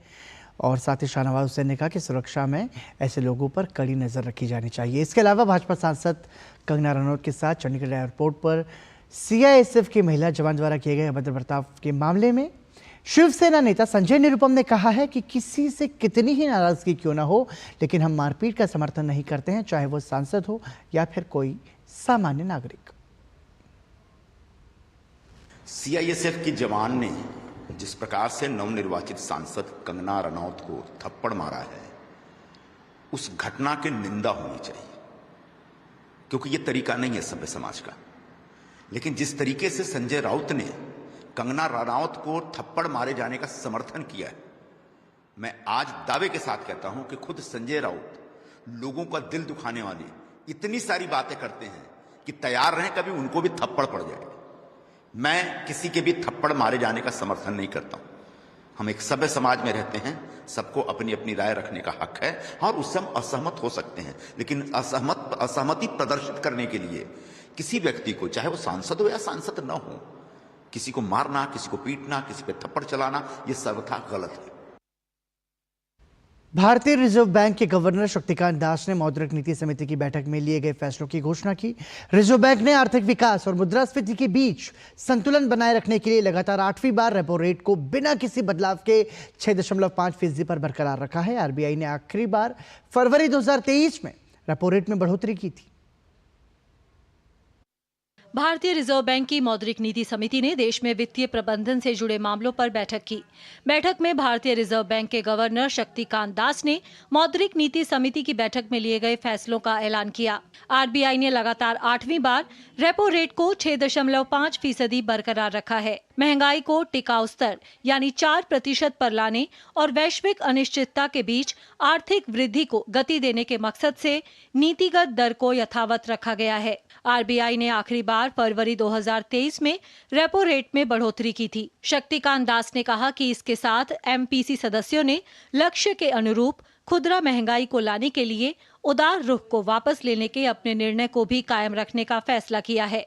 और साथ ही शाहनवाज हुसैन ने कहा कि सुरक्षा में ऐसे लोगों पर कड़ी नज़र रखी जानी चाहिए। इसके अलावा भाजपा सांसद कंगना रनौत के साथ चंडीगढ़ एयरपोर्ट पर सीआईएसएफ की महिला जवान द्वारा किए गए अभद्र बर्ताव के मामले में शिवसेना नेता संजय निरुपम ने कहा है कि किसी से कितनी ही नाराजगी क्यों ना हो, लेकिन हम मारपीट का समर्थन नहीं करते हैं, चाहे वो सांसद हो या फिर कोई सामान्य नागरिक। सीआईएसएफ की जवान ने जिस प्रकार से नवनिर्वाचित सांसद कंगना रनौत को थप्पड़ मारा है, उस घटना की निंदा होनी चाहिए, क्योंकि यह तरीका नहीं है सभ्य समाज का। लेकिन जिस तरीके से संजय राउत ने कंगना रनौत को थप्पड़ मारे जाने का समर्थन किया है। मैं आज दावे के साथ कहता हूं कि खुद संजय राउत लोगों का दिल दुखाने वाली इतनी सारी बातें करते हैं कि तैयार रहें, कभी उनको भी थप्पड़ पड़ जाए। मैं किसी के भी थप्पड़ मारे जाने का समर्थन नहीं करता हूं। हम एक सभ्य समाज में रहते हैं, सबको अपनी अपनी राय रखने का हक है और उससे हम असहमत हो सकते हैं, लेकिन असहमति प्रदर्शित करने के लिए किसी व्यक्ति को, चाहे वो सांसद हो या सांसद न हो, किसी को मारना, किसी को पीटना, किसी पे थप्पड़ चलाना, यह सर्वथा गलत है। भारतीय रिजर्व बैंक के गवर्नर शक्तिकांत दास ने मौद्रिक नीति समिति की बैठक में लिए गए फैसलों की घोषणा की। रिजर्व बैंक ने आर्थिक विकास और मुद्रास्फीति के बीच संतुलन बनाए रखने के लिए लगातार 8वीं बार रेपो रेट को बिना किसी बदलाव के 6.5% पर बरकरार रखा है। आरबीआई ने आखिरी बार फरवरी 2023 में रेपो रेट में बढ़ोतरी की थी। भारतीय रिजर्व बैंक की मौद्रिक नीति समिति ने देश में वित्तीय प्रबंधन से जुड़े मामलों पर बैठक की। बैठक में भारतीय रिजर्व बैंक के गवर्नर शक्तिकांत दास ने मौद्रिक नीति समिति की बैठक में लिए गए फैसलों का ऐलान किया। आरबीआई ने लगातार 8वीं बार रेपो रेट को 6.5% बरकरार रखा है। महंगाई को टिकाऊ स्तर यानी 4% पर लाने और वैश्विक अनिश्चितता के बीच आर्थिक वृद्धि को गति देने के मकसद से नीतिगत दर को यथावत रखा गया है। आरबीआई ने आखिरी बार फरवरी 2023 में रेपो रेट में बढ़ोतरी की थी। शक्तिकांत दास ने कहा कि इसके साथ एमपीसी सदस्यों ने लक्ष्य के अनुरूप खुदरा महंगाई को लाने के लिए उदार रुख को वापस लेने के अपने निर्णय को भी कायम रखने का फैसला किया है।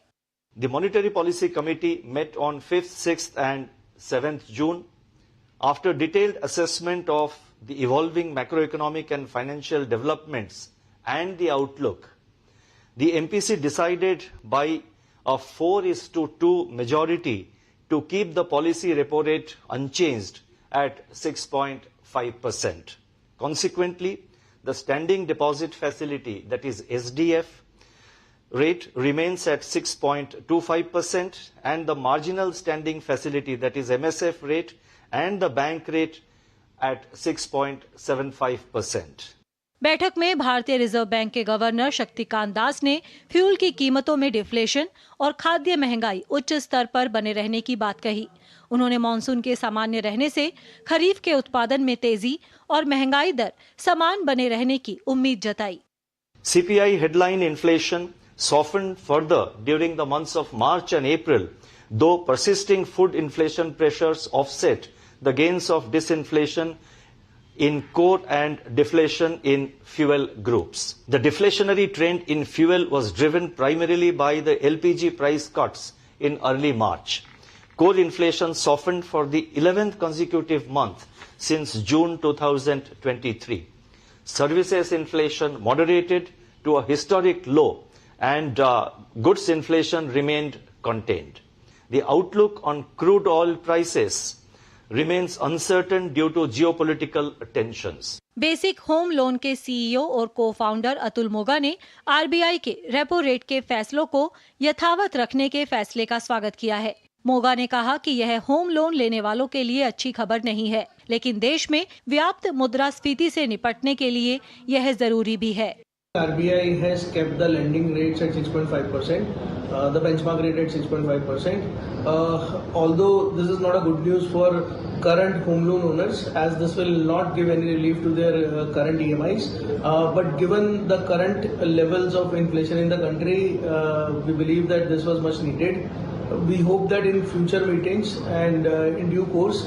The Monetary Policy Committee met on 5th, 6th and 7th June. After detailed assessment of the evolving macroeconomic and financial developments and the outlook, the MPC decided by a 4:2 majority to keep the policy repo rate unchanged at 6.5%. Consequently, the standing deposit facility, that is SDF, rate remains at 6.25% and the marginal standing facility, that is MSF rate, and the bank rate at 6.75%. बैठक में भारतीय रिजर्व बैंक के गवर्नर शक्तिकांत दास ने फ्यूल की कीमतों में डिफ्लेशन और खाद्य महंगाई उच्च स्तर पर बने रहने की बात कही। उन्होंने मॉनसून के सामान्य रहने से खरीफ के उत्पादन में तेजी और महंगाई दर समान बने रहने की उम्मीद जताई। CPI headline inflation softened further during the months of March and April, though persisting food inflation pressures offset the gains of disinflation in core and deflation in fuel groups. The deflationary trend in fuel was driven primarily by the LPG price cuts in early March. Core inflation softened for the 11th consecutive month since June 2023. Services inflation moderated to a historic low and goods inflation remained contained. The outlook on crude oil prices remains uncertain due to geopolitical tensions. Basic home loan के सीईओ और को-फाउंडर अतुल मोगा ने आरबीआई के रेपो रेट के फैसलों को यथावत रखने के फैसले का स्वागत किया है। मोगा ने कहा कि यह होम लोन लेने वालों के लिए अच्छी खबर नहीं है, लेकिन देश में व्याप्त मुद्रास्फीति से निपटने के लिए यह जरूरी भी है। RBI has kept the lending rates at 6.5%, the benchmark rate at 6.5%. Although this is not a good news for current home loan owners, as this will not give any relief to their current EMIs. But given the current levels of inflation in the country, we believe that this was much needed. We hope that in future meetings and in due course,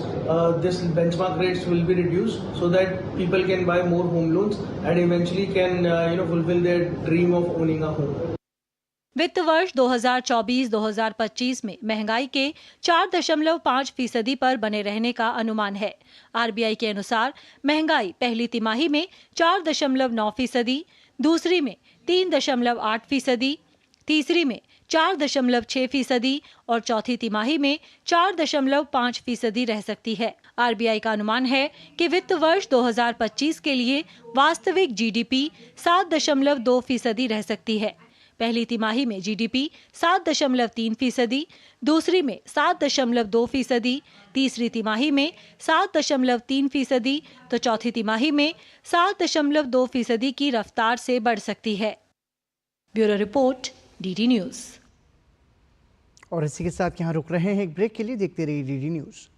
this benchmark rates will be reduced so that people can buy more home loans and eventually can fulfill their dream of owning a home. वित्त वर्ष 2024-2025 में महंगाई के 4.5% पर बने रहने का अनुमान है। आरबीआई के अनुसार महंगाई पहली तिमाही में 4.9%, दूसरी में 3.8%, तीसरी में 4.6% और चौथी तिमाही में 4.5% रह सकती है। आरबीआई का अनुमान है कि वित्त वर्ष 2025 के लिए वास्तविक जीडीपी 7.2% रह सकती है। पहली तिमाही में जीडीपी 7.3%, दूसरी में 7.2%, तीसरी तिमाही में 7.3%, तो चौथी तिमाही में 7.2% की रफ्तार से बढ़ सकती है। Bureau report, DD news. और इसी के साथ यहाँ रुक रहे हैं एक ब्रेक के लिए। देखते रहिए डीडी न्यूज।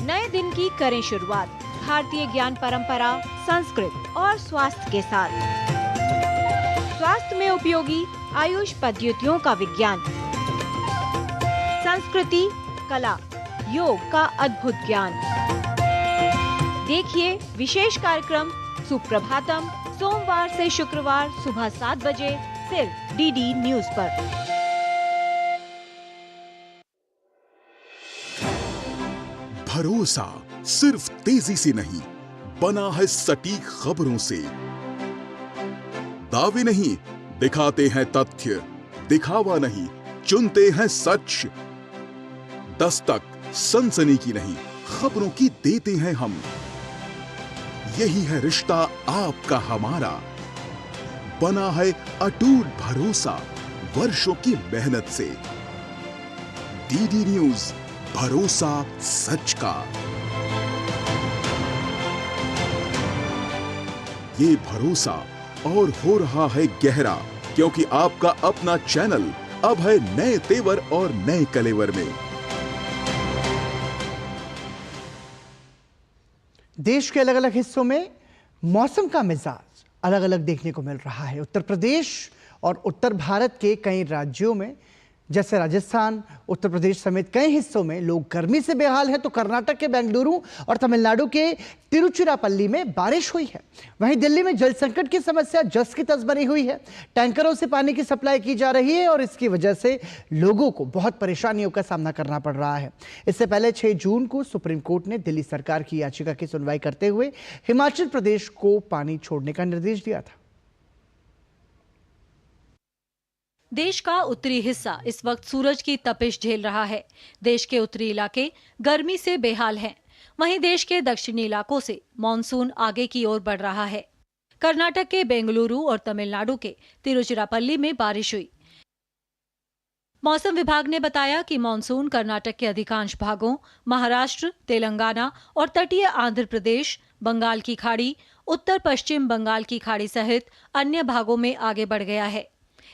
नए दिन की करें शुरुआत भारतीय ज्ञान परंपरा, संस्कृत और स्वास्थ्य के साथ। स्वास्थ्य में उपयोगी आयुष पद्धतियों का विज्ञान, संस्कृति, कला, योग का अद्भुत ज्ञान। देखिए विशेष कार्यक्रम सुप्रभातम सोमवार से शुक्रवार सुबह 7 बजे सिर्फ डीडी न्यूज पर। भरोसा सिर्फ तेजी से नहीं, बना है सटीक खबरों से। दावे नहीं, दिखाते हैं तथ्य, दिखावा नहीं, चुनते हैं सच। दस्तक सनसनी की नहीं, खबरों की देते हैं हम। यही है रिश्ता आपका हमारा, बना है अटूट भरोसा वर्षों की मेहनत से। डीडी न्यूज, भरोसा सच का। ये भरोसा और हो रहा है गहरा, क्योंकि आपका अपना चैनल अब है नए तेवर और नए कलेवर में। देश के अलग अलग हिस्सों में मौसम का मिजाज अलग अलग देखने को मिल रहा है। उत्तर प्रदेश और उत्तर भारत के कई राज्यों में जैसे राजस्थान, उत्तर प्रदेश समेत कई हिस्सों में लोग गर्मी से बेहाल हैं, तो कर्नाटक के बेंगलुरु और तमिलनाडु के तिरुचिरापल्ली में बारिश हुई है। वहीं दिल्ली में जल संकट की समस्या जस की तस बनी हुई है। टैंकरों से पानी की सप्लाई की जा रही है और इसकी वजह से लोगों को बहुत परेशानियों का सामना करना पड़ रहा है। इससे पहले 6 जून को सुप्रीम कोर्ट ने दिल्ली सरकार की याचिका की सुनवाई करते हुए हिमाचल प्रदेश को पानी छोड़ने का निर्देश दिया था। देश का उत्तरी हिस्सा इस वक्त सूरज की तपिश झेल रहा है। देश के उत्तरी इलाके गर्मी से बेहाल हैं। वहीं देश के दक्षिणी इलाकों से मानसून आगे की ओर बढ़ रहा है। कर्नाटक के बेंगलुरु और तमिलनाडु के तिरुचिरापल्ली में बारिश हुई। मौसम विभाग ने बताया कि मानसून कर्नाटक के अधिकांश भागों, महाराष्ट्र, तेलंगाना और तटीय आंध्र प्रदेश, बंगाल की खाड़ी, उत्तर पश्चिम बंगाल की खाड़ी सहित अन्य भागों में आगे बढ़ गया है।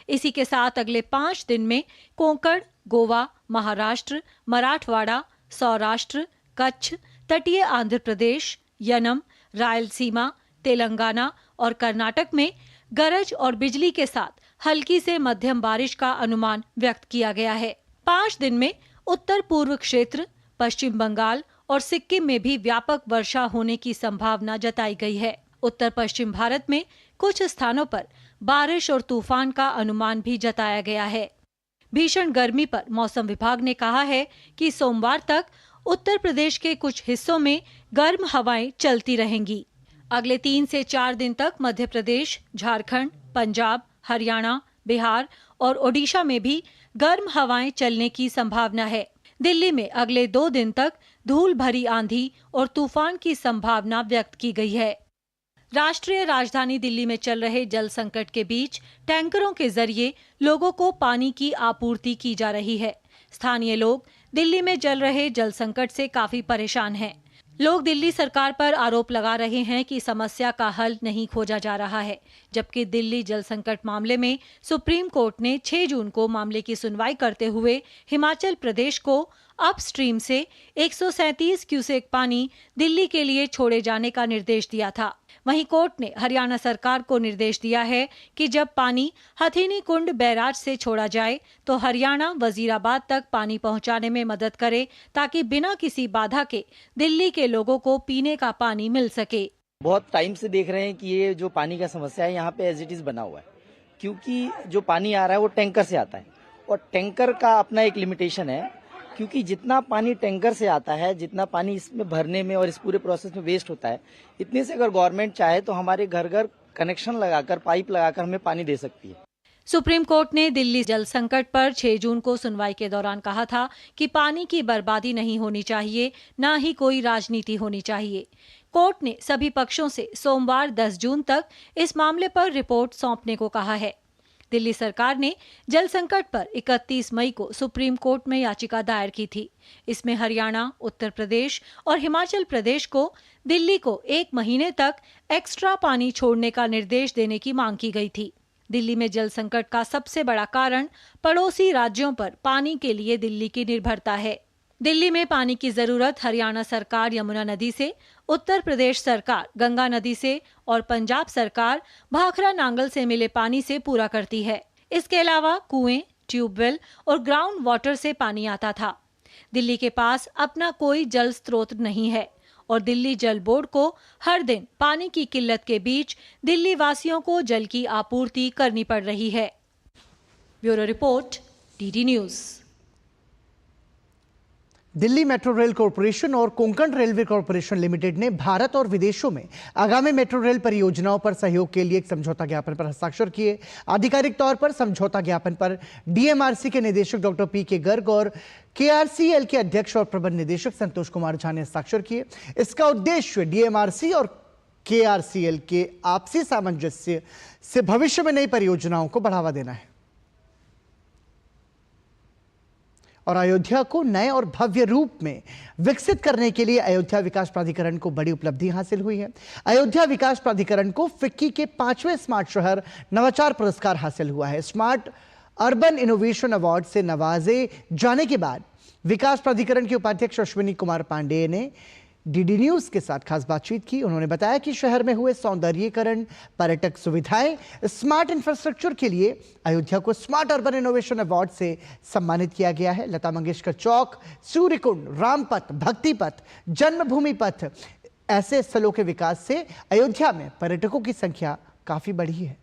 इसी के साथ अगले 5 दिन में कोंकण, गोवा, महाराष्ट्र, मराठवाड़ा, सौराष्ट्र, कच्छ, तटीय आंध्र प्रदेश, यनम, रायलसीमा, तेलंगाना और कर्नाटक में गरज और बिजली के साथ हल्की से मध्यम बारिश का अनुमान व्यक्त किया गया है। 5 दिन में उत्तर पूर्व क्षेत्र, पश्चिम बंगाल और सिक्किम में भी व्यापक वर्षा होने की संभावना जताई गई है। उत्तर पश्चिम भारत में कुछ स्थानों पर बारिश और तूफान का अनुमान भी जताया गया है। भीषण गर्मी पर मौसम विभाग ने कहा है कि सोमवार तक उत्तर प्रदेश के कुछ हिस्सों में गर्म हवाएं चलती रहेंगी। अगले 3 से 4 दिन तक मध्य प्रदेश, झारखंड, पंजाब, हरियाणा, बिहार और ओडिशा में भी गर्म हवाएं चलने की संभावना है। दिल्ली में अगले 2 दिन तक धूल भरी आंधी और तूफान की संभावना व्यक्त की गई है। राष्ट्रीय राजधानी दिल्ली में चल रहे जल संकट के बीच टैंकरों के जरिए लोगों को पानी की आपूर्ति की जा रही है। स्थानीय लोग दिल्ली में चल रहे जल संकट से काफी परेशान हैं। लोग दिल्ली सरकार पर आरोप लगा रहे हैं कि समस्या का हल नहीं खोजा जा रहा है, जबकि दिल्ली जल संकट मामले में सुप्रीम कोर्ट ने 6 जून को मामले की सुनवाई करते हुए हिमाचल प्रदेश को अपस्ट्रीम से 137 क्यूसेक पानी दिल्ली के लिए छोड़े जाने का निर्देश दिया था। वहीं कोर्ट ने हरियाणा सरकार को निर्देश दिया है कि जब पानी हथीनी कुंड बैराज से छोड़ा जाए तो हरियाणा वजीराबाद तक पानी पहुंचाने में मदद करे, ताकि बिना किसी बाधा के दिल्ली के लोगों को पीने का पानी मिल सके। बहुत टाइम से देख रहे हैं कि ये जो पानी का समस्या है यहाँ पे एज इट इज बना हुआ है, क्योंकि जो पानी आ रहा है वो टैंकर से आता है और टैंकर का अपना एक लिमिटेशन है, क्योंकि जितना पानी टैंकर से आता है, जितना पानी इसमें भरने में और इस पूरे प्रोसेस में वेस्ट होता है, इतने से अगर गवर्नमेंट चाहे तो हमारे घर घर कनेक्शन लगाकर, पाइप लगाकर हमें पानी दे सकती है। सुप्रीम कोर्ट ने दिल्ली जल संकट पर 6 जून को सुनवाई के दौरान कहा था कि पानी की बर्बादी नहीं होनी चाहिए, न ही कोई राजनीति होनी चाहिए। कोर्ट ने सभी पक्षों से सोमवार 10 जून तक इस मामले पर रिपोर्ट सौंपने को कहा है। दिल्ली सरकार ने जल संकट पर 31 मई को सुप्रीम कोर्ट में याचिका दायर की थी। इसमें हरियाणा, उत्तर प्रदेश और हिमाचल प्रदेश को दिल्ली को 1 महीने तक एक्स्ट्रा पानी छोड़ने का निर्देश देने की मांग की गई थी। दिल्ली में जल संकट का सबसे बड़ा कारण पड़ोसी राज्यों पर पानी के लिए दिल्ली की निर्भरता है। दिल्ली में पानी की जरूरत हरियाणा सरकार यमुना नदी से, उत्तर प्रदेश सरकार गंगा नदी से और पंजाब सरकार भाखड़ा नांगल से मिले पानी से पूरा करती है। इसके अलावा कुएं, ट्यूबवेल और ग्राउंड वाटर से पानी आता था। दिल्ली के पास अपना कोई जल स्रोत नहीं है और दिल्ली जल बोर्ड को हर दिन पानी की किल्लत के बीच दिल्ली वासियों को जल की आपूर्ति करनी पड़ रही है। Bureau report, DD news. Delhi metro rail corporation और कोंकण रेलवे कॉरपोरेशन लिमिटेड ने भारत और विदेशों में आगामी मेट्रो रेल परियोजनाओं पर सहयोग के लिए एक समझौता ज्ञापन पर हस्ताक्षर किए। आधिकारिक तौर पर समझौता ज्ञापन पर डीएमआरसी के निदेशक डॉक्टर पीके गर्ग और केआरसीएल के अध्यक्ष और प्रबंध निदेशक संतोष कुमार झा ने हस्ताक्षर किए। इसका उद्देश्य डीएमआरसी और केआरसीएल के आपसी सामंजस्य से भविष्य में नई परियोजनाओं को बढ़ावा देना है और अयोध्या को नए और भव्य रूप में विकसित करने के लिए अयोध्या विकास प्राधिकरण को बड़ी उपलब्धि हासिल हुई है। अयोध्या विकास प्राधिकरण को फिक्की के 5वें स्मार्ट शहर नवाचार पुरस्कार हासिल हुआ है। स्मार्ट अर्बन इनोवेशन अवार्ड से नवाजे जाने के बाद विकास प्राधिकरण के उपाध्यक्ष अश्विनी कुमार पांडेय ने डीडी न्यूज के साथ खास बातचीत की। उन्होंने बताया कि शहर में हुए सौंदर्यीकरण, पर्यटक सुविधाएं, स्मार्ट इंफ्रास्ट्रक्चर के लिए अयोध्या को स्मार्ट अर्बन इनोवेशन अवार्ड से सम्मानित किया गया है। लता मंगेशकर चौक, सूर्यकुंड, रामपथ, भक्ति पथ, जन्मभूमि पथ ऐसे स्थलों के विकास से अयोध्या में पर्यटकों की संख्या काफी बढ़ी है।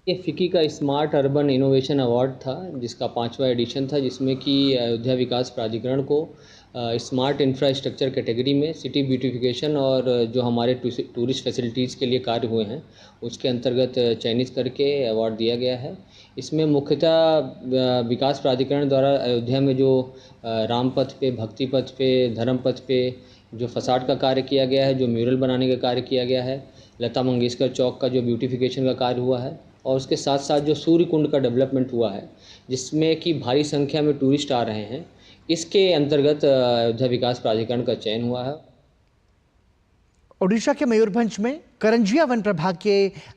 ये फिक्की का स्मार्ट अर्बन इनोवेशन अवार्ड था, जिसका 5वां एडिशन था, जिसमें कि अयोध्या विकास प्राधिकरण को स्मार्ट इंफ्रास्ट्रक्चर कैटेगरी में सिटी ब्यूटिफिकेशन और जो हमारे टूरिस्ट फैसिलिटीज़ के लिए कार्य हुए हैं उसके अंतर्गत चयनित करके अवार्ड दिया गया है। इसमें मुख्यतः विकास प्राधिकरण द्वारा अयोध्या में जो रामपथ पे, भक्ति पथ पे, धर्म पथ पे जो फसाड का कार्य किया गया है, जो म्यूरल बनाने का कार्य किया गया है, लता मंगेशकर चौक का जो ब्यूटिफिकेशन का कार्य हुआ है और उसके साथ साथ जो सूर्य कुंड का डेवलपमेंट हुआ है जिसमें कि भारी संख्या में टूरिस्ट आ रहे हैं, इसके अंतर्गत अयोध्या विकास प्राधिकरण का चयन हुआ है। ओडिशा के मयूरभंज में करंजिया वन प्रभाग के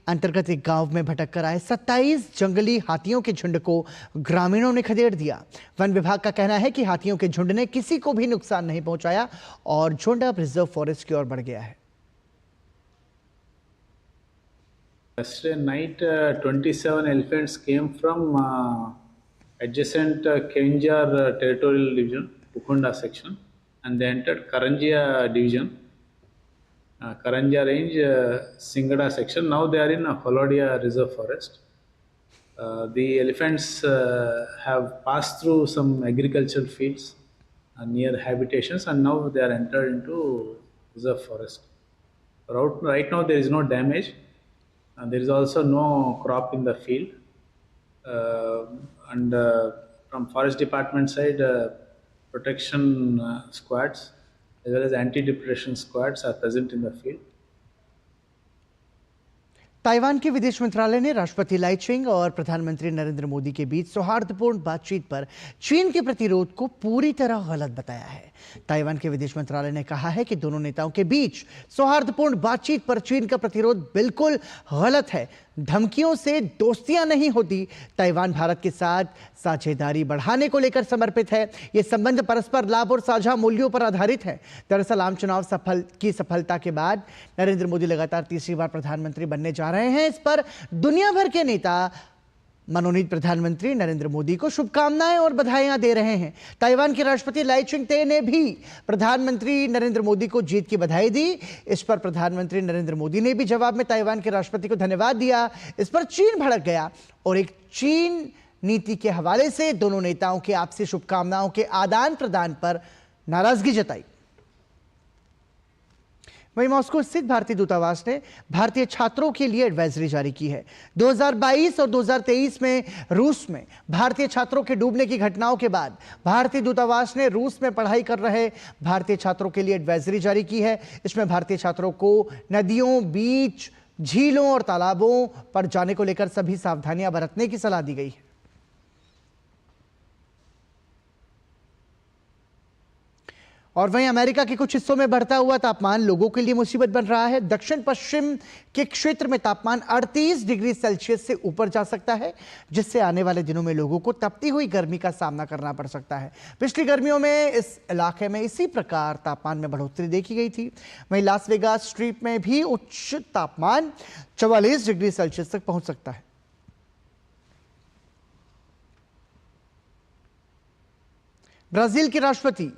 अंतर्गत एक गांव में भटक कर आए 27 जंगली हाथियों के झुंड को ग्रामीणों ने खदेड़ दिया। वन विभाग का कहना है कि हाथियों के झुंड ने किसी को भी नुकसान नहीं पहुंचाया और झुंड अब रिजर्व फॉरेस्ट की ओर बढ़ गया है। Yesterday night, 27 elephants came from adjacent Kenjar territorial division, Ukunda section, and they entered Karanjia division, Karanjia range, Singada section. Now they are in Holodia Reserve Forest. The elephants have passed through some agricultural fields near habitations, and now they are entered into Reserve Forest. Right now there is no damage. There is also no crop in the field, and from forest department side, protection squads as well as anti-depression squads are present in the field. Taiwan के विदेश मंत्रालय ने राष्ट्रपति लाई चिंग और प्रधानमंत्री नरेंद्र मोदी के बीच सौहार्दपूर्ण बातचीत पर चीन के प्रतिरोध को पूरी तरह गलत बताया है। ताइवान के विदेश मंत्रालय ने कहा है कि दोनों नेताओं के बीच सौहार्दपूर्ण बातचीत पर चीन का प्रतिरोध बिल्कुल गलत है। धमकियों से दोस्तियां नहीं होती। ताइवान भारत के साथ साझेदारी बढ़ाने को लेकर समर्पित है। ये संबंध परस्पर लाभ और साझा मूल्यों पर आधारित है। दरअसल आम चुनाव सफलता के बाद नरेंद्र मोदी लगातार तीसरी बार प्रधानमंत्री बनने जा रहे हैं। इस पर दुनिया भर के नेता मनोनीत प्रधानमंत्री नरेंद्र मोदी को शुभकामनाएं और बधाइयां दे रहे हैं। ताइवान के राष्ट्रपति लाई चिंग-ते ने भी प्रधानमंत्री नरेंद्र मोदी को जीत की बधाई दी। इस पर प्रधानमंत्री नरेंद्र मोदी ने भी जवाब में ताइवान के राष्ट्रपति को धन्यवाद दिया। इस पर चीन भड़क गया और एक चीन नीति के हवाले से दोनों नेताओं के आपसी शुभकामनाओं के आदान प्रदान पर नाराजगी जताई। वहीं मॉस्को स्थित भारतीय दूतावास ने भारतीय छात्रों के लिए एडवाइजरी जारी की है। 2022 और 2023 में रूस में भारतीय छात्रों के डूबने की घटनाओं के बाद भारतीय दूतावास ने रूस में पढ़ाई कर रहे भारतीय छात्रों के लिए एडवाइजरी जारी की है। इसमें भारतीय छात्रों को नदियों, बीच, झीलों और तालाबों पर जाने को लेकर सभी सावधानियां बरतने की सलाह दी गई है। और वहीं अमेरिका के कुछ हिस्सों में बढ़ता हुआ तापमान लोगों के लिए मुसीबत बन रहा है। दक्षिण पश्चिम के क्षेत्र में तापमान 38 डिग्री सेल्सियस से ऊपर जा सकता है, जिससे आने वाले दिनों में लोगों को तपती हुई गर्मी का सामना करना पड़ सकता है। पिछली गर्मियों में इस इलाके में इसी प्रकार तापमान में बढ़ोतरी देखी गई थी। वहीं लास वेगास स्ट्रीप में भी उच्च तापमान 44 डिग्री सेल्सियस तक पहुंच सकता है। ब्राजील के राष्ट्रपति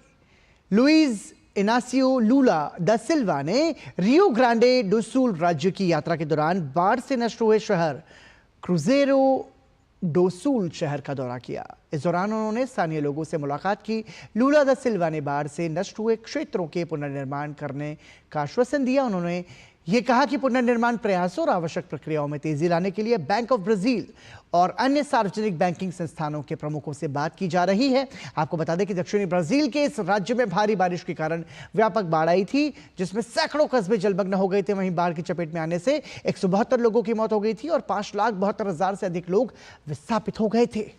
लुइज इनासियो लूला दा सिल्वा ने रियो ग्रांडे डो सुल राज्य की यात्रा के दौरान बाढ़ से नष्ट हुए शहर क्रूजेरो डो सुल शहर का दौरा किया। इस दौरान उन्होंने स्थानीय लोगों से मुलाकात की। लूला दा सिल्वा ने बाढ़ से नष्ट हुए क्षेत्रों के पुनर्निर्माण करने का आश्वासन दिया। उन्होंने ये कहा कि पुनर्निर्माण प्रयासों और आवश्यक प्रक्रियाओं में तेजी लाने के लिए बैंक ऑफ ब्राजील और अन्य सार्वजनिक बैंकिंग संस्थानों के प्रमुखों से बात की जा रही है। आपको बता दें कि दक्षिणी ब्राजील के इस राज्य में भारी बारिश के कारण व्यापक बाढ़ आई थी, जिसमें सैकड़ों कस्बे जलमग्न हो गए थे। वहीं बाढ़ की चपेट में आने से 172 लोगों की मौत हो गई थी और 5,72,000 से अधिक लोग विस्थापित हो गए थे।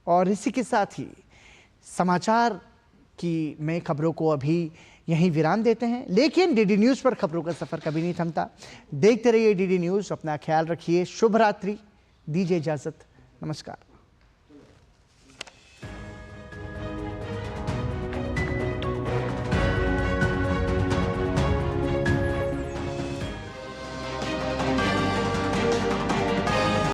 और इसी के साथ ही समाचार की में खबरों को अभी यहीं विराम देते हैं, लेकिन डीडी न्यूज़ पर खबरों का सफर कभी नहीं थमता। देखते रहिए डीडी न्यूज़। अपना ख्याल रखिए। शुभ रात्रि। दीजिए इजाजत। नमस्कार।